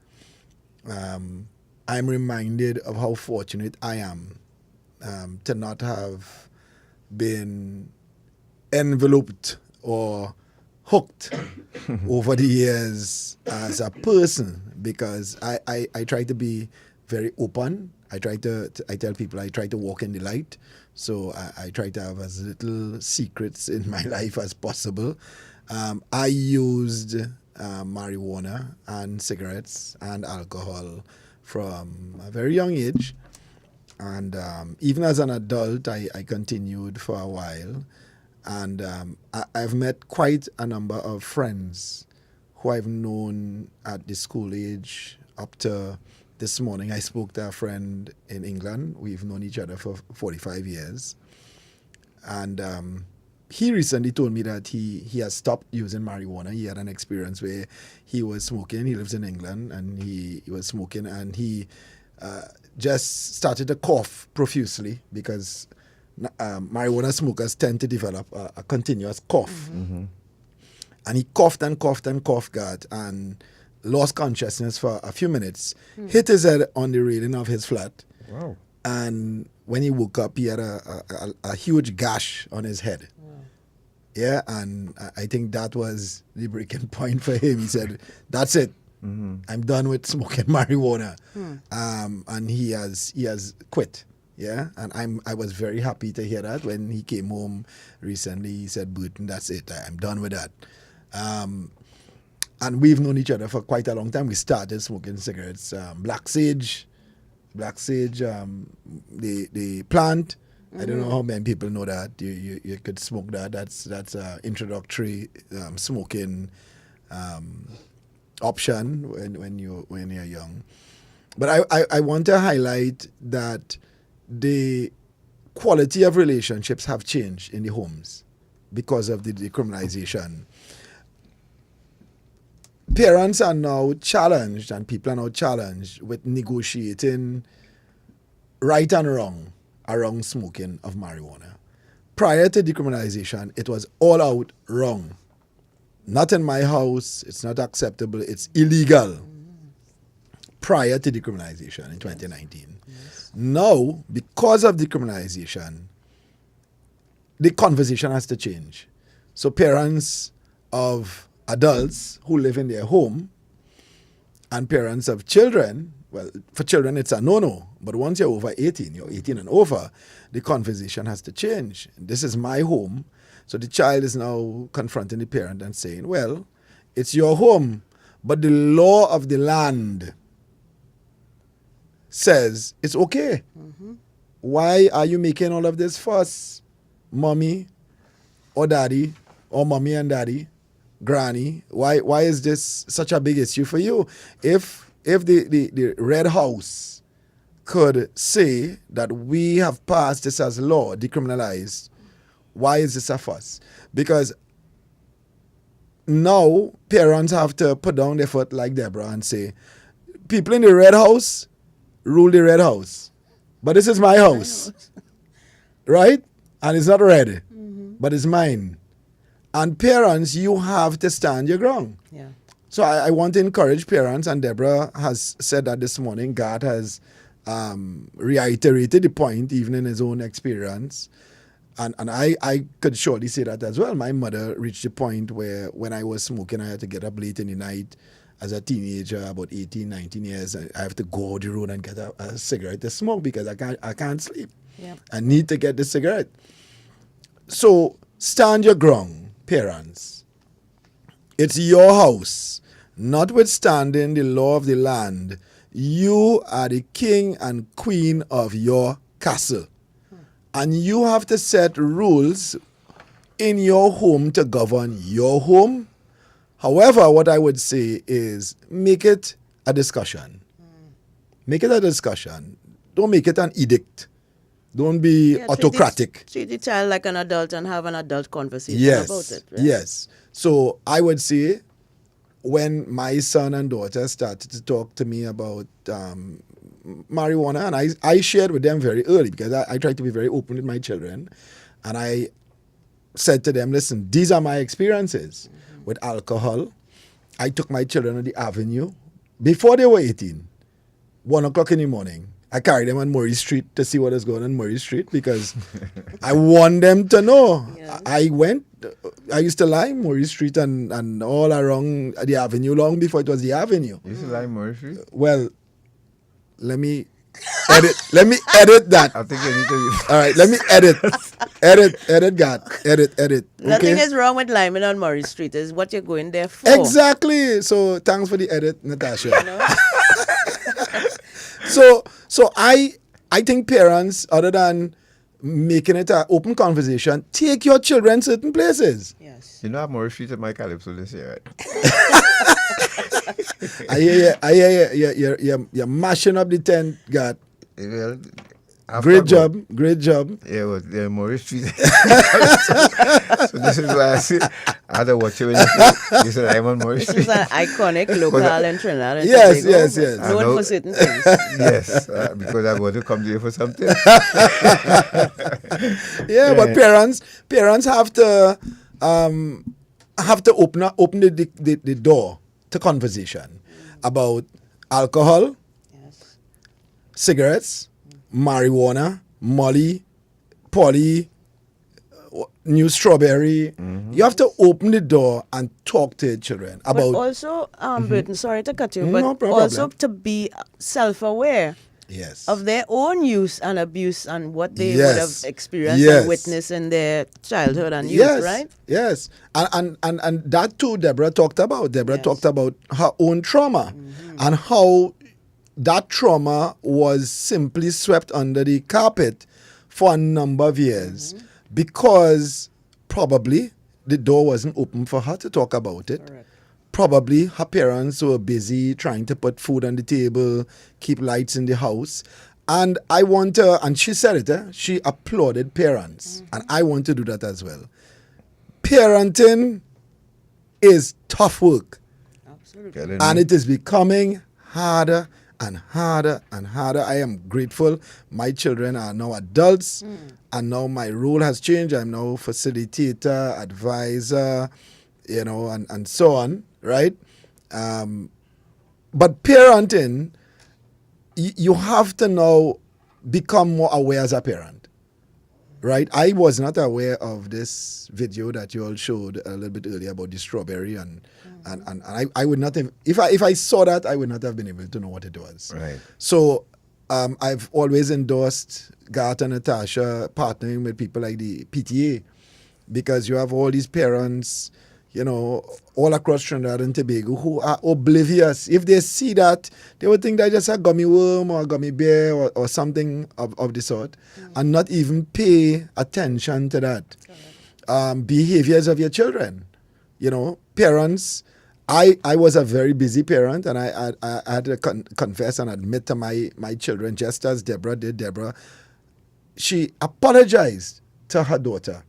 I'm reminded of how fortunate I am to not have been enveloped or hooked over the years as a person, because I try to be very open. I tell people I try to walk in the light. So I try to have as little secrets in my life as possible. I used marijuana and cigarettes and alcohol from a very young age. And even as an adult, I continued for a while. And I've met quite a number of friends who I've known at the school age up to this morning. I spoke to a friend in England. We've known each other for 45 years. And he recently told me that he has stopped using marijuana. He had an experience where he was smoking. He lives in England, and he was smoking, and he just started to cough profusely because marijuana smokers tend to develop a continuous cough. Mm-hmm. And he coughed and coughed and coughed, God, and lost consciousness for a few minutes, hit his head on the railing of his flat. Wow. And when he woke up, he had a huge gash on his head. Wow. Yeah, and I think that was the breaking point for him. He said, that's it. Mm-hmm. I'm done with smoking marijuana. And he has quit. Yeah, and I was very happy to hear that. When he came home recently, he said, Burton, that's it. I'm done with that. And we've known each other for quite a long time. We started smoking cigarettes. Black sage, the plant. Mm-hmm. I don't know how many people know that. You could smoke that. That's introductory smoking option when you're young. But I want to highlight that the quality of relationships have changed in the homes because of the decriminalization. parents are now challenged, and people are now challenged with negotiating right and wrong around smoking of marijuana. Prior to decriminalization, it was all out wrong. Not in my house, it's not acceptable, it's illegal. Prior to decriminalization in 2019. Yes. Now, because of decriminalization, the conversation has to change. So parents of adults who live in their home and parents of children, well, for children it's a no-no, but once you're over 18, you're 18 and over, the conversation has to change. This is my home. So the child is now confronting the parent and saying, well, it's your home, but the law of the land says it's okay. Why are you making all of this fuss, mommy or daddy, or mommy and daddy, granny? Why is this such a big issue for you? If the Red House could say that we have passed this as law, decriminalized, why is this a fuss? Because now parents have to put down their foot like Deborah and say, people in the Red House rule the Red House. But this is my house. Right? And it's not red, but it's mine. And parents, you have to stand your ground. Yeah. So I want to encourage parents, and Deborah has said that this morning. God has reiterated the point, even in his own experience. And I could surely say that as well. My mother reached a point where when I was smoking, I had to get up late in the night as a teenager, about 18, 19 years. I have to go out the road and get a cigarette to smoke because I can't sleep. Yep. I need to get the cigarette. So stand your ground, parents. It's your house. Notwithstanding the law of the land, you are the king and queen of your castle. And you have to set rules in your home to govern your home. However, what I would say is make it a discussion. Make it a discussion. Don't make it an edict. Don't be autocratic. Treat the child like an adult and have an adult conversation about it. Right? Yes. So I would say when my son and daughter started to talk to me about marijuana, and I shared with them very early because I try to be very open with my children. And I said to them, listen, these are my experiences with alcohol. I took my children on the avenue before they were 18, 1 o'clock in the morning. I carried them on Murray Street to see what is going on Murray Street because I want them to know. Yeah. I used to lie Murray Street and all around the avenue long before it was the avenue. You used to lie Murray Street? Well, let me edit that. I think I need to. All right, let me edit that. Edit. Nothing is wrong with liming on Murray Street. Is what you're going there for. Exactly. So thanks for the edit, Natasha. So I think parents, other than making it an open conversation, take your children certain places. Yes. You know, I'm Murray Street at my Calypso this year, right? I hear you. You're mashing up the tent, God. Well, great job. Yeah, well, they're Murray Street. So this is why I say, I had to watch you when you said I'm on Murray Street. This is an iconic local in Trinidad and Yes. Known for certain things. Yes, because I want to come here for something. But parents have to open the door to conversation about alcohol, cigarettes, marijuana, molly, poly, new strawberry. You have to open the door and talk to children about. But also, Burton, sorry to cut you, but no also problem. to be self-aware. Yes. Of their own use and abuse and what they would have experienced and witnessed in their childhood and youth, right? Yes. And that too Deborah talked about. Deborah talked about her own trauma and how that trauma was simply swept under the carpet for a number of years because probably the door wasn't open for her to talk about it. Correct. Probably her parents were busy trying to put food on the table, keep lights in the house. And I want to, and she said it, she applauded parents. And I want to do that as well. Parenting is tough work. Absolutely. Absolutely. And it is becoming harder and harder and harder. I am grateful. My children are now adults, and now my role has changed. I'm now facilitator, advisor, and so on, right? But parenting, you have to now become more aware as a parent, right? I was not aware of this video that you all showed a little bit earlier about the strawberry, and I would not have, if I saw that, I would not have been able to know what it was. Right. So I've always endorsed Garth and Natasha partnering with people like the PTA, because you have all these parents, all across Trinidad and Tobago who are oblivious. If they see that, they would think that just a gummy worm or a gummy bear or something of the sort, and not even pay attention to that. Behaviors of your children. Parents, I was a very busy parent, and I had to confess and admit to my children, just as Deborah did. Deborah, she apologized to her daughter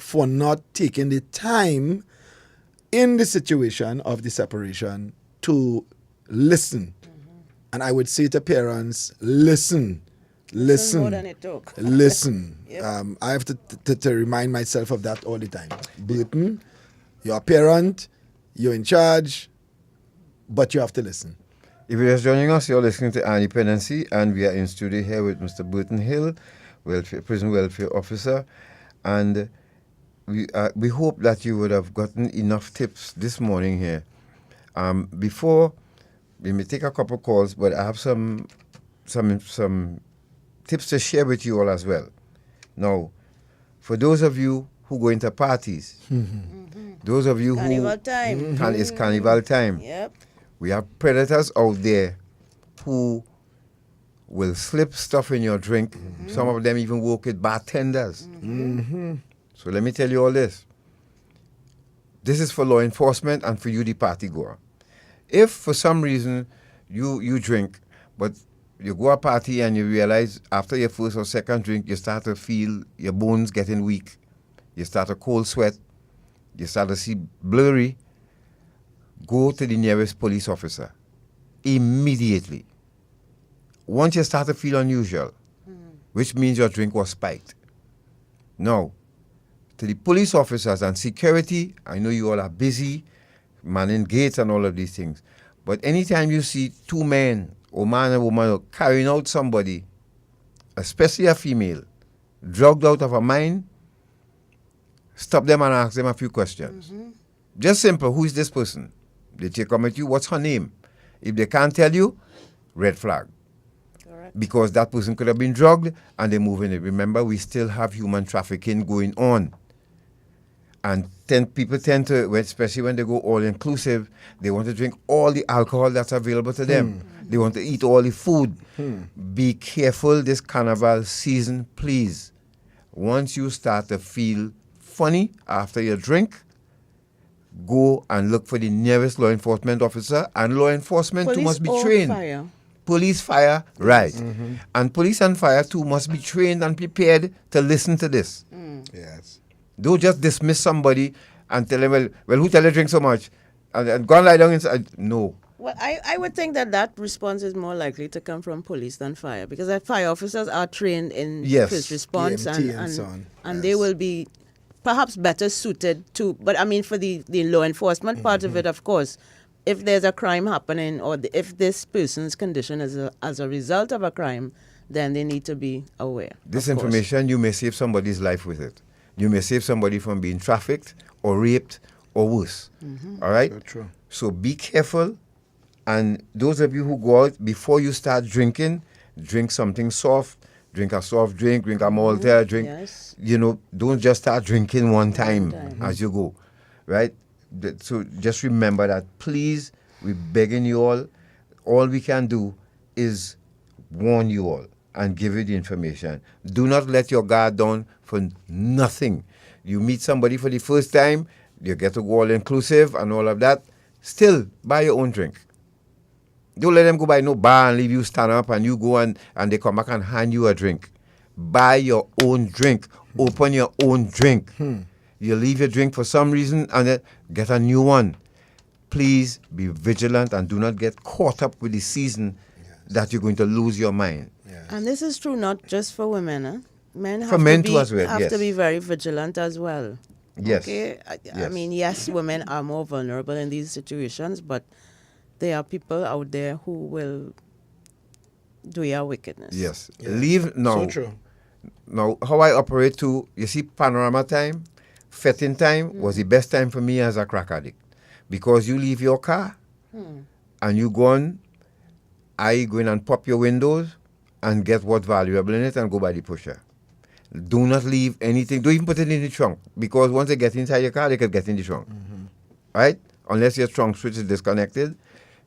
for not taking the time in the situation of the separation to listen. And I would say to parents, listen. More than it took. Listen. Yep. I have to remind myself of that all the time. Burton, you're a parent, you're in charge, but you have to listen. If you're just joining us, you're listening to Dependency, and we are in studio here with Mr. Burton Hill, prison welfare officer, and we hope that you would have gotten enough tips this morning here. Before we may take a couple calls, but I have some tips to share with you all as well. Now, for those of you who go into parties, those of you Carnival time. It's carnival time. Yep. We have predators out there who will slip stuff in your drink. Some of them even work with bartenders. So let me tell you all this. This is for law enforcement and for you, the party goer. If for some reason you drink, but you go a party and you realize after your first or second drink, you start to feel your bones getting weak, you start a cold sweat, you start to see blurry, go to the nearest police officer immediately. Once you start to feel unusual, which means your drink was spiked. Now, to the police officers and security, I know you all are busy, manning gates and all of these things, but anytime you see two men, or man and woman, carrying out somebody, especially a female, drugged out of her mind, stop them and ask them a few questions. Just simple, who is this person? They take come at you, what's her name? If they can't tell you, red flag. Correct. Because that person could have been drugged and they're moving it. Remember, we still have human trafficking going on. And people tend to, especially when they go all-inclusive, they want to drink all the alcohol that's available to them. They want to eat all the food. Be careful this carnival season, please. Once you start to feel funny after your drink, go and look for the nearest law enforcement officer, and law enforcement too must be trained. Fire. Police, fire, right. And police and fire too must be trained and prepared to listen to this. Yes. Don't just dismiss somebody and tell them, well, who tell you drink so much? And go and lie down inside. No. Well, I would think that response is more likely to come from police than fire, because the fire officers are trained in first response, and they will be perhaps better suited to, but I mean for the law enforcement part of it, of course, if there's a crime happening or if this person's condition is as a result of a crime, then they need to be aware. This information, you may save somebody's life with it. You may save somebody from being trafficked or raped or worse. All right? So true. So be careful. And those of you who go out, before you start drinking, drink something soft. Drink a soft drink, drink a Malta, drink. Yes. Don't just start drinking one time as you go. Right? So just remember that, please, we're begging you all. All we can do is warn you all and give you the information. Do not let your guard down for nothing. You meet somebody for the first time, you get to go all-inclusive and all of that. Still, buy your own drink. Don't let them go by no bar and leave you stand up and you go and they come back and hand you a drink. Buy your own drink. Open your own drink. You leave your drink for some reason and then get a new one. please be vigilant and do not get caught up with the season that you're going to lose your mind. And this is true not just for women. Men have For men to be, too as well, have yes. to be very vigilant as well. Yes. Okay? I Yes. mean, yes, women are more vulnerable in these situations, but there are people out there who will do your wickedness. Yes. Leave now. So true. Now, how I operate too, you see, panorama time, fetting time was the best time for me as a crack addict. Because you leave your car and you go on, I go in and pop your windows and get what's valuable in it and go by the pusher. Do not leave anything. Don't even put it in the trunk. Because once they get inside your car, they could get in the trunk. Right? Unless your trunk switch is disconnected.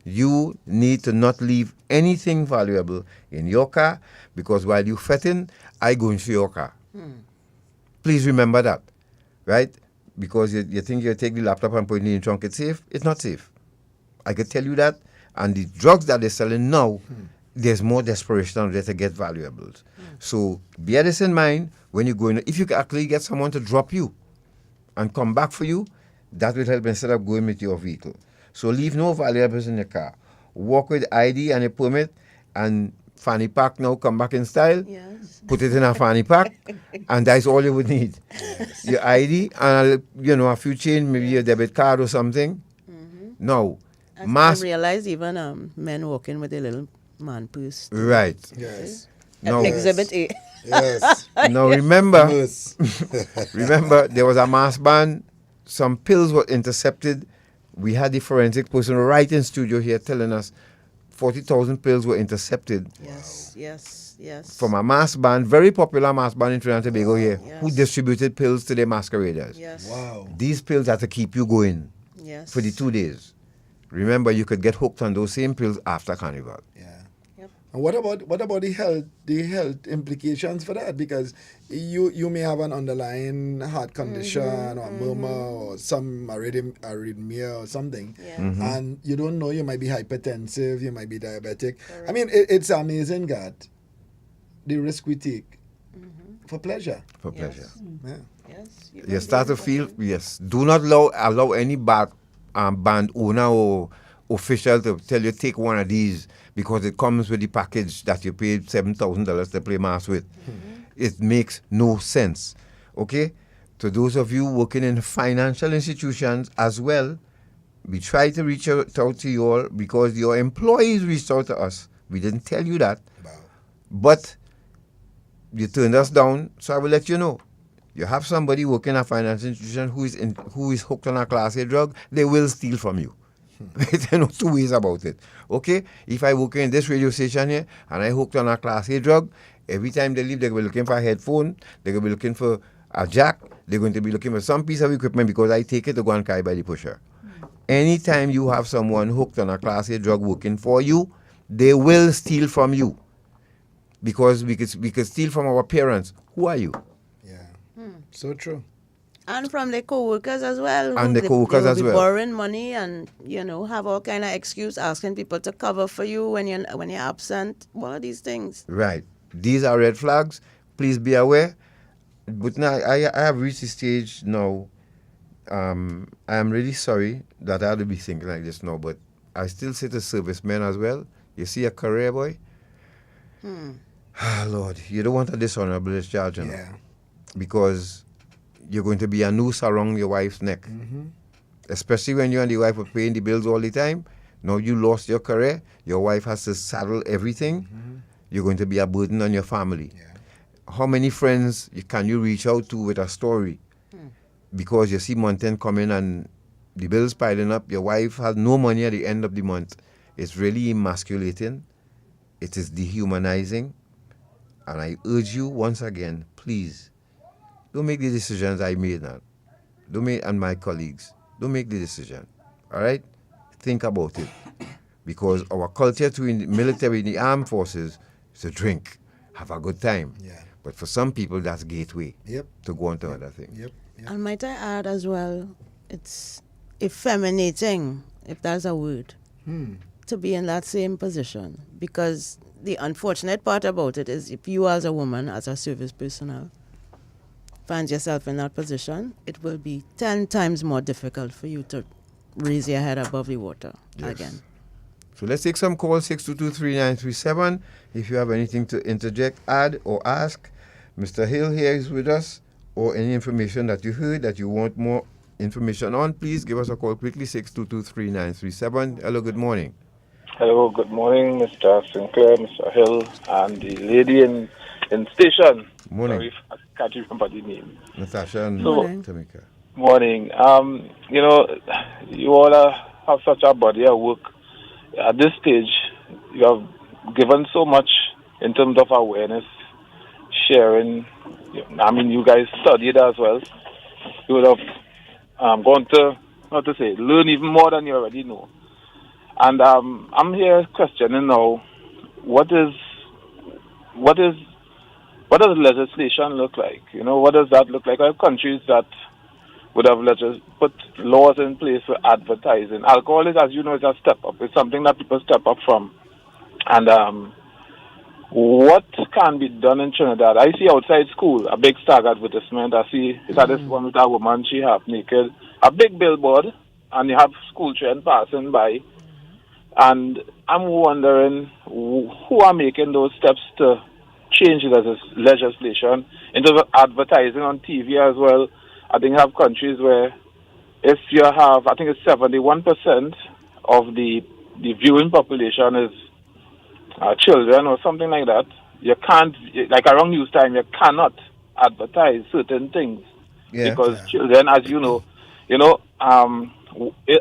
You need to not leave anything valuable in your car because while you fetting, I go into your car. Please remember that. Right? Because you think you take the laptop and put it in the trunk, it's safe. It's not safe. I could tell you that. And the drugs that they're selling now, there's more desperation out there to get valuables. So bear this in mind when you go in. If you can actually get someone to drop you and come back for you, that will help instead of going with your vehicle. So leave no valuables in your car. Walk with ID and a permit and fanny pack now, come back in style. Yes. Put it in a fanny pack and that's all you would need. Your ID and, a few change, maybe your debit card or something. Now, I realize even men walking with a little man purse. Right. Yes. No. Exhibit A. Yes. Now remember, remember there was a mass ban. Some pills were intercepted. We had the forensic person right in studio here telling us 40,000 pills were intercepted. Yes, yes, yes. From a mass band, very popular mass band in Trinidad and Tobago here, who distributed pills to the masqueraders. Yes. Wow. These pills had to keep you going for the 2 days. Remember, you could get hooked on those same pills after Carnival. And what about the health implications for that? Because you may have an underlying heart condition or murmur or some arrhythmia or something, and you don't know, you might be hypertensive, you might be diabetic. I mean, it's amazing that the risk we take for pleasure. For pleasure. Yeah. Yes. You start to feel, yes. Do not allow any band owner or official to tell you take one of these because it comes with the package that you paid $7,000 to play mass with. It makes no sense. Okay? To those of you working in financial institutions as well, we try to reach out to you all because your employees reached out to us. We didn't tell you that. But you turned us down, so I will let you know. You have somebody working in a financial institution who is hooked on a Class A drug, they will steal from you. There's no two ways about it. Okay? If I work in this radio station here and I hooked on a Class A drug, every time they leave, they're going to be looking for a headphone, they're going to be looking for a jack, they're going to be looking for some piece of equipment because I take it to go and carry by the pusher. Anytime you have someone hooked on a Class A drug working for you, they will steal from you. Because we could steal from our parents. Who are you? So true. And from their co-workers as well. And the co-workers they will as be well. borrowing money and, have all kind of excuse asking people to cover for you when you're absent. All of these things. Right. These are red flags. Please be aware. But now I have reached the stage now. I am really sorry that I had to be thinking like this now, but I still say to servicemen as well. You see a career boy? Lord, you don't want a dishonorable discharge, you know? Because you're going to be a noose around your wife's neck. Especially when you and the wife are paying the bills all the time. Now you lost your career. Your wife has to saddle everything. You're going to be a burden on your family. How many friends can you reach out to with a story? Because you see month end coming and the bills piling up. Your wife has no money at the end of the month. It's really emasculating. It is dehumanizing. And I urge you once again, please, don't make the decisions I made now. And my colleagues. Don't make the decision. All right? Think about it. Because our culture too in the military, in the armed forces, is to drink, have a good time. But for some people, that's gateway to go on to other things. And might I add as well, it's effeminating, if that's a word, to be in that same position. Because the unfortunate part about it is if you as a woman, as a service personnel, find yourself in that position, it will be 10 times more difficult for you to raise your head above the water again. So let's take some calls, 622-3937. If you have anything to interject, add, or ask, Mr. Hill here is with us, or any information that you heard that you want more information on, please give us a call quickly, 622-3937. Hello, good morning. Hello, good morning, Mr. Sinclair, Mr. Hill, and the lady in station. Morning. Sorry if I can't remember the name. Natasha and Morning. Tamika. Morning. You know, you all have such a body of work. At this stage, you have given so much in terms of awareness, sharing. I mean, you guys studied as well. You would have gone to, not to say, learn even more than you already know. And I'm here questioning now, what does legislation look like? You know, what does that look like? I have countries that would have put laws in place for advertising. Alcohol is, as you know, is a step up. It's something that people step up from. And what can be done in Trinidad? I see outside school a big stag advertisement. I see it's at this one with a woman, she half naked, a big billboard, and you have school children passing by. And I'm wondering who are making those steps to change legislation in terms of advertising on TV as well. I think you have countries where if you have, I think it's 71% of the viewing population is children or something like that. You can't, like around news time, you cannot advertise certain things because children, as you know,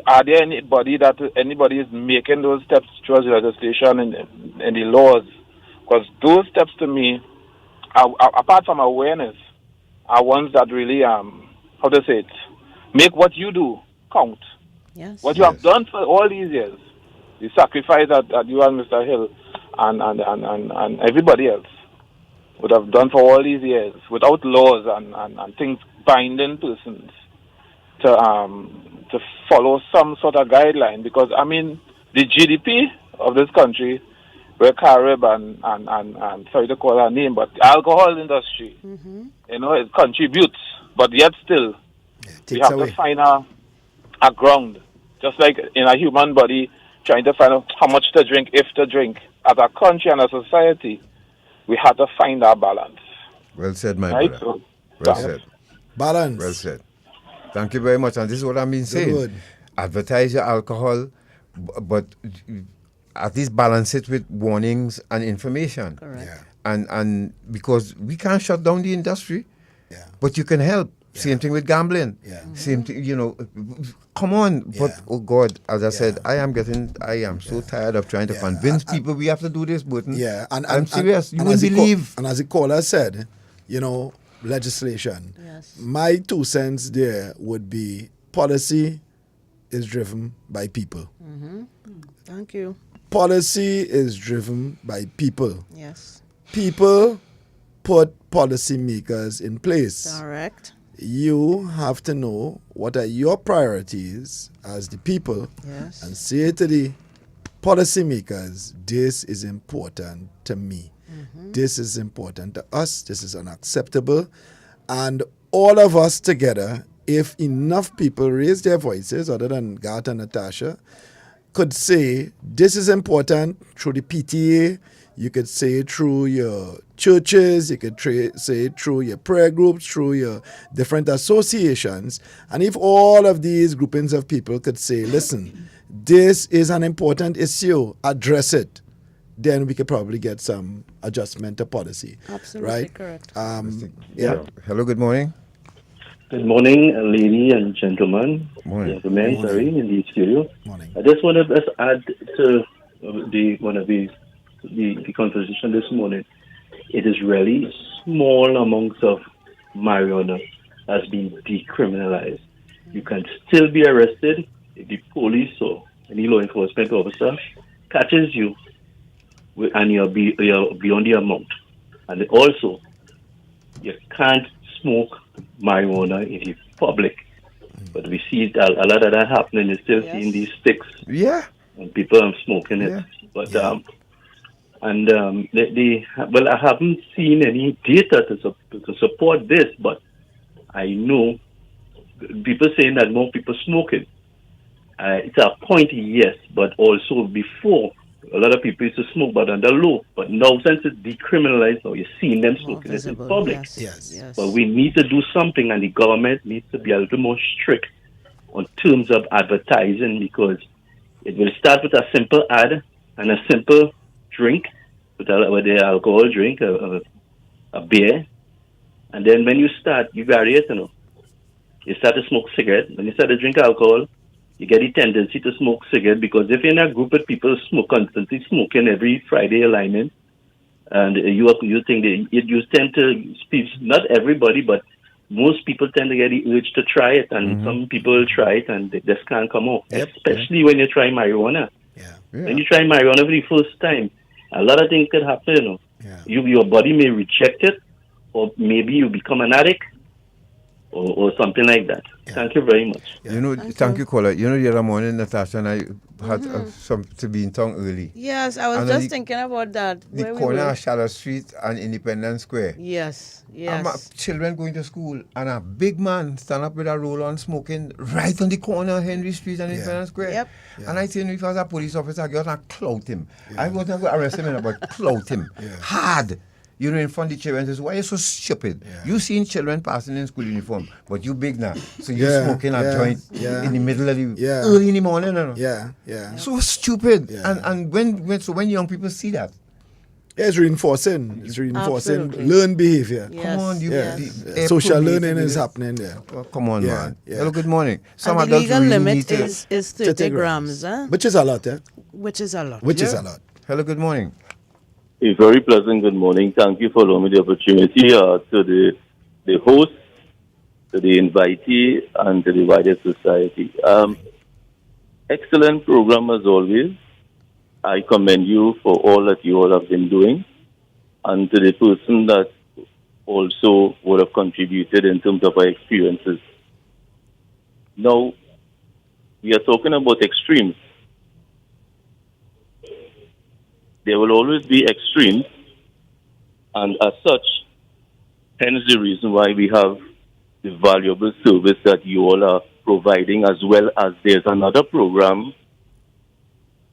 are there anybody is making those steps towards legislation and the laws? Because those steps to me, apart from awareness, are ones that really, how to say it, make what you do count. Yes. What you have done for all these years, the sacrifice that you and Mr. Hill and everybody else would have done for all these years without laws and things binding persons to follow some sort of guideline. Because, I mean, the GDP of this country, where Carib and sorry to call her name, but the alcohol industry, it contributes, but yet still, we have to find a ground. Just like in a human body, trying to find out how much to drink, if to drink. As a country and a society, we have to find our balance. Well said, my right? brother. Well said. Balance. Well said. Thank you very much. And this is what I've been saying. Good. Advertise your alcohol, but at least balance it with warnings and information. Correct. Yeah. And because we can't shut down the industry, but you can help. Yeah. Same thing with gambling. Yeah. Same thing, come on. But, oh God, as I said, I am so tired of trying to convince people we have to do this, Burton. Yeah. And I'm serious. You wouldn't as believe. And as the caller said, legislation. Yes. My 2 cents there would be policy is driven by people. Thank you. Policy is driven by people. Yes. People put policymakers in place. Correct. You have to know what are your priorities as the people Yes. and say to the policymakers, this is important to me. This is important to us. This is unacceptable. And all of us together, if enough people raise their voices, other than Gat and Natasha, could say, this is important through the PTA, you could say it through your churches, you could say it through your prayer groups, through your different associations. And if all of these groupings of people could say, listen, this is an important issue, address it, then we could probably get some adjustment to policy. Absolutely right? correct. Yeah. Hello, good morning. Good morning, ladies and gentlemen. Morning. Gentlemen, sorry, in the studio. Morning. I just want to add to the conversation this morning. It is really small amounts of marijuana has been decriminalized. You can still be arrested if the police or any law enforcement officer catches you and you're beyond the amount. And also, you can't smoke marijuana in the public. But we see a lot of that happening. You're still seeing these sticks. Yeah. And people are smoking it. But well, I haven't seen any data to support this, but I know people saying that more people smoking. It's a point, yes, but also before, a lot of people used to smoke, but under law. But now, since it's decriminalized, now you're seeing them smoking it in public. Yes. But we need to do something, and the government needs to be a little more strict on terms of advertising, because it will start with a simple ad and a simple drink, with the alcohol drink, a beer. And then when you start, you vary it, You start to smoke cigarette. When you start to drink alcohol, you get the tendency to smoke cigarette, because if you're in a group of people constantly smoking every Friday alignment, and you think you tend to speak, not everybody, but most people tend to get the urge to try it, and some people try it and they just can't come off. Especially when you try marijuana. When you try marijuana for the first time, a lot of things could happen. Your body may reject it, or maybe you become an addict, or something like that. Thank you very much. Thank you, caller. The other morning, Natasha and I had some to be in town early. Yes, I was And just thinking about that. The corner of Charlotte Street and Independence Square. Yes. And my children going to school, and a big man stand up with a roll on smoking right on the corner of Henry Street and Independence Square. And I think if I was a police officer, I got to clout him. I wasn't going to arrest him, but clout him hard. In front of the children, says, why are you so stupid? You seen children passing in school uniform, but you big now. So you're smoking a joint in the middle of the early in the morning. So stupid. And when young people see that, it's reinforcing. Learn behavior. Come on, social learning is happening there. Come on, man. Hello, good morning. Some and the legal limit is 30 grams. Which is a lot, Which is a lot. Is a lot. Hello, good morning. A very pleasant good morning. Thank you for allowing me the opportunity to the host, to the invitee, and to the wider society. Excellent program as always. I commend you for all that you all have been doing, and to the person that also would have contributed in terms of our experiences. Now, we are talking about extremes. There will always be extremes, and as such, hence the reason why we have the valuable service that you all are providing, as well as there's another program.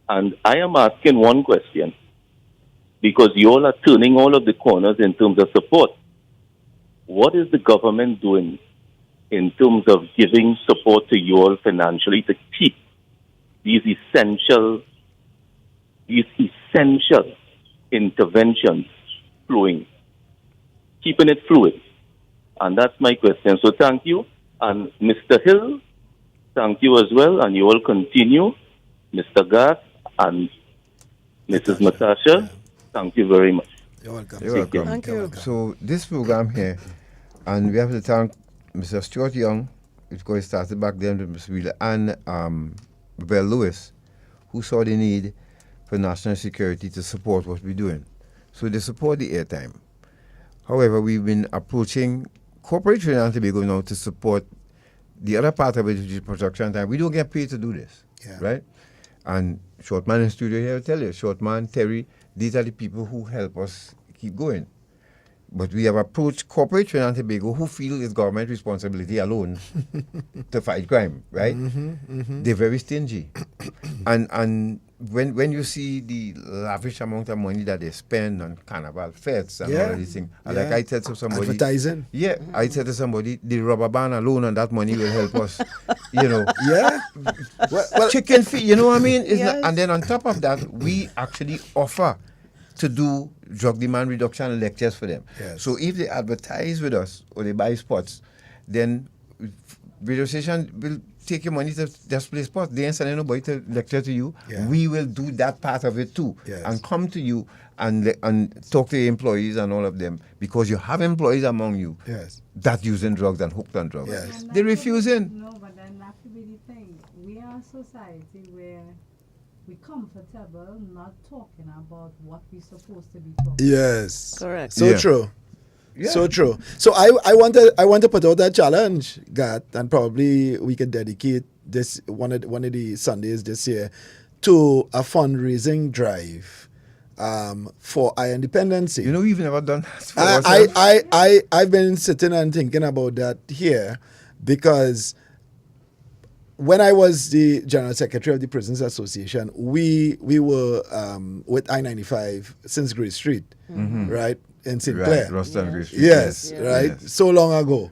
And I am asking one question, because you all are turning all of the corners in terms of support. What is the government doing in terms of giving support to you all financially to keep these essential interventions flowing, keeping it fluid? And that's my question. So thank you. And Mr. Hill, thank you as well. And you all continue. Mr. Garth and Mrs. Natasha, thank you very much. You're welcome. You're welcome. Thank you. So this program here, and we have to thank Mr. Stuart Young, because it started back then with Mr. Wheeler, and Bell Lewis, who saw the need for national security to support what we're doing. So they support the airtime. However, we've been approaching corporate Trinidad and Tobago now to support the other part of it, which is production time. We don't get paid to do this, right? And Shortman in studio here will tell you, Shortman, Terry, these are the people who help us keep going. But we have approached corporate Trinidad and Tobago who feel it's government responsibility alone to fight crime, right? They're very stingy. and when you see the lavish amount of money that they spend on carnival fêtes and all of these things, like I said to somebody, advertising. Yeah, I said to somebody, the rubber band alone on that money will help us. Well, chicken feet, you know what I mean? And then on top of that, we actually offer to do drug demand reduction lectures for them. So if they advertise with us or they buy spots, then radio station will take your money to just play spots. They ain't sending nobody to lecture to you. We will do that part of it too, and come to you and talk to your employees and all of them, because you have employees among you that using drugs and hooked on drugs. They're refusing. No, but then that could be the thing. We are a society where we're comfortable not talking about what we're supposed to be talking about. Correct. So true. So true. So I want to put out that challenge, Gat, and probably we can dedicate this one of the Sundays this year to a fundraising drive for our Dependency. You know, we've never done that. I've been sitting and thinking about that here, because when I was the General Secretary of the Prisons Association, we were with I-95 since Gray Street, right? In St. Clair. Right, Ruston Gray Street. Yes, Yes. right? Yes. So long ago.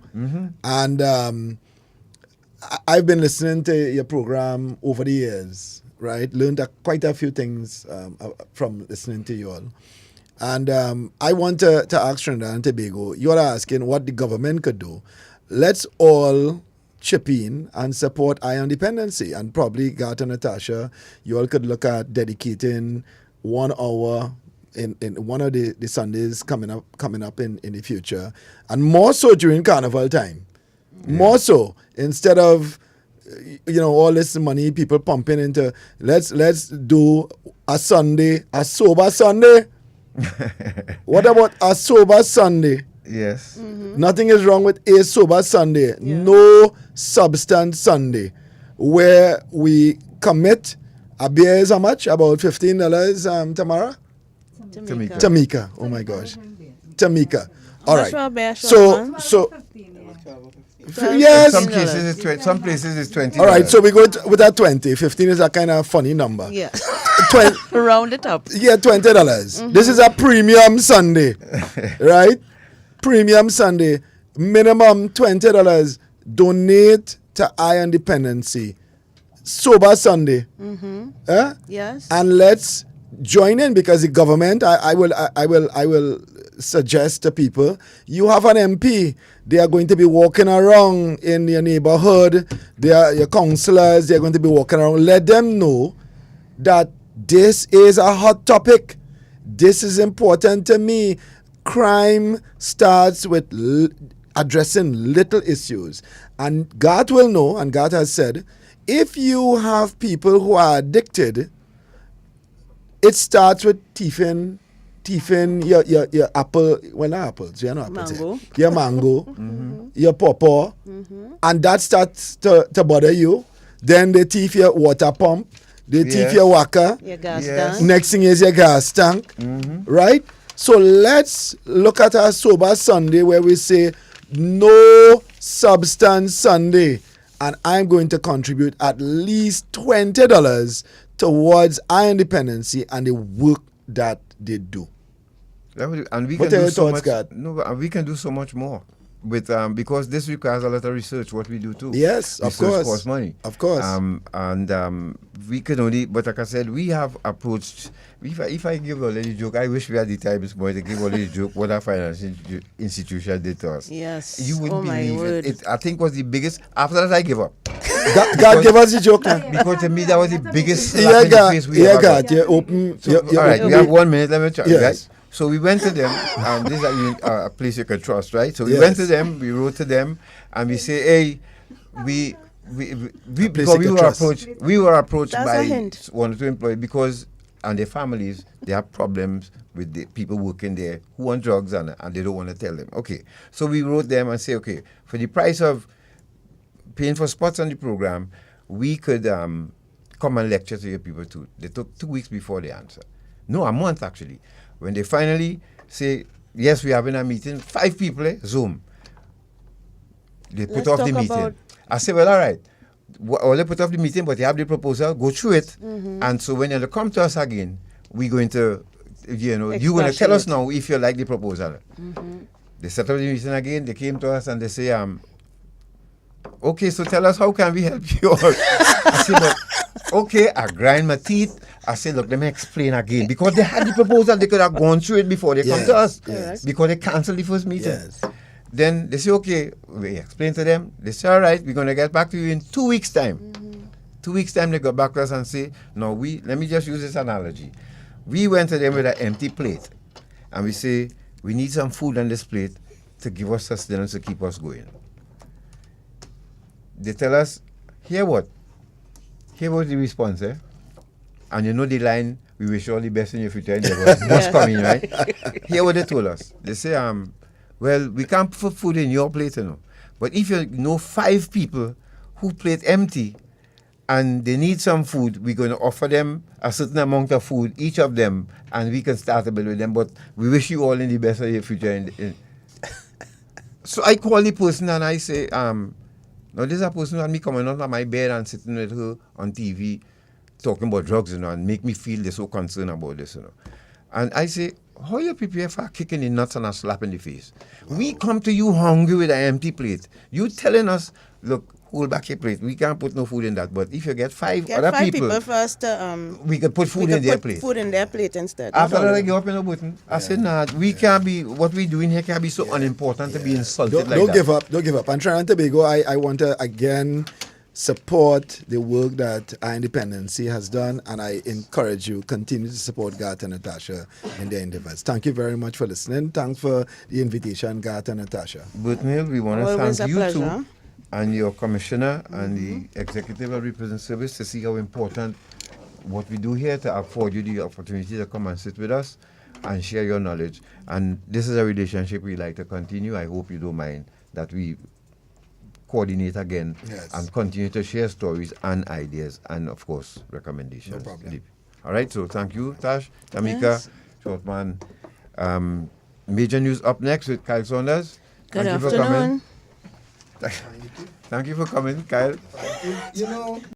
And I've been listening to your program over the years, right? Learned quite a few things from listening to you all. And I want to ask Trinidad and Tobago, you're asking what the government could do. Let's all chip in and support Ion Dependency. And probably Gat and Natasha, you all could look at dedicating 1 hour in one of the Sundays coming up in the future. And more so during Carnival time. More so. Instead of all this money people pumping into, let's do a Sunday, a sober Sunday. What about a sober Sunday? Yes. Nothing is wrong with a sober Sunday. No substance Sunday, where we commit. A beer is how much? About $15, Tamara? Tamika. Oh my gosh. Tamika. All right. So yes. Some cases it's some places it's $20. All right, so we go with that 20. 15 is a kind of funny number. Yeah. Round it up. Yeah, $20. This is a premium Sunday, right? Premium Sunday. Minimum $20. Donate to Ion Dependency. Sober Sunday. Yes. And let's join in, because the government, I will suggest to people, you have an MP. They are going to be walking around in your neighborhood. They are your councillors. They are going to be walking around. Let them know that this is a hot topic. This is important to me. Crime starts with addressing little issues. And God will know, and God has said, if you have people who are addicted, it starts with thieving your apple, well, not apples, you're not apples. Mango. Your mango, your pawpaw, and that starts to bother you. Then they thief your water pump, they thief your waka. Your gas tank. Next thing is your gas tank, right? So let's look at our sober Sunday where we say no substance Sunday, and I'm going to contribute at least $20 towards Ion Dependency and the work that they do. And we What can are do your so thoughts, much. God? No, but we can do so much more with because this requires a lot of research. What we do too. Yes, of Research course. costs money. Of course. We can only. But like I said, we have approached. If I give a little joke, I wish we had the time this morning to give a little joke what our financial institution did to us. Yes. You wouldn't my believe word. it. I think was the biggest. After that, I give up. God give us the joke now. Because to me that was the biggest slap Yeah, in the God. face we Yeah, ever God. got. You open. So, all right, we have 1 minute. Let me try. Yes. Right? So we went to them, and this is a place you can trust, right? So we Yes. went to them, we wrote to them, and we say, hey, we because we were approached That's a by hint. one or two employees because, and their families, they have problems with the people working there who want drugs and they don't want to tell them. Okay, so we wrote them and say, okay, for the price of paying for spots on the program, we could come and lecture to your people too. They took 2 weeks before they answer. No, a month actually. When they finally say, yes, we're having a meeting, 5 people, Zoom. They put Let's off the talk meeting. about- I say, well, all right. Well, they put off the meeting, but they have the proposal, go through it. And so when you come to us again, we're going to, you're going to tell us now if you like the proposal. They set up the meeting again, they came to us and they say, okay, so tell us how can we help you all? I said, but, okay, I grind my teeth. I said, look, let me explain again. Because they had the proposal, they could have gone through it before they come to us. Yes. Because they canceled the first meeting. Yes. Then they say, okay, we explain to them. They say, all right, we're going to get back to you in 2 weeks' time. 2 weeks' time, they go back to us and say, no, let me just use this analogy. We went to them with an empty plate. And we say, we need some food on this plate to give us sustenance to keep us going. They tell us, here what? Here was the response, eh? And you know the line, we wish you all the best in your future endeavors. What's coming, right? Here what they told us. They say, well, we can't put food in your plate, you know. But if you know 5 people who plate empty and they need some food, we're going to offer them a certain amount of food, each of them, and we can start a bill with them. But we wish you all in the best of your future. So I call the person and I say, Now, this is a person who had me coming out of my bed and sitting with her on TV talking about drugs, and make me feel they're so concerned about this, And I say, how you prepare for kicking the nuts and a slap in the face? Wow. We come to you hungry with an empty plate. You telling us, look, hold back your plate. We can't put no food in that. But if you get five people first, we could put food in their plate. Food in their plate instead. After that, I go up in the button. I said, nah, we can't be, what we doing here can't be so unimportant to be insulted Don't give up. Don't give up. And Trinidad and Tobago, I want to again support the work that our Dependency has done, and I encourage you continue to support Garth and Natasha in their endeavors. Thank you very much for listening. Thanks for the invitation, Garth and Natasha. Butnell, we want to thank you too and your commissioner and the executive of representative service to see how important what we do here to afford you the opportunity to come and sit with us and share your knowledge. And this is a relationship we like to continue. I hope you don't mind that we coordinate again and continue to share stories and ideas and, of course, recommendations. No problem. All right, so thank you, Tash, Tamika, Shortman. Major news up next with Kyle Saunders. Good afternoon. Thank you for coming, Kyle. You know.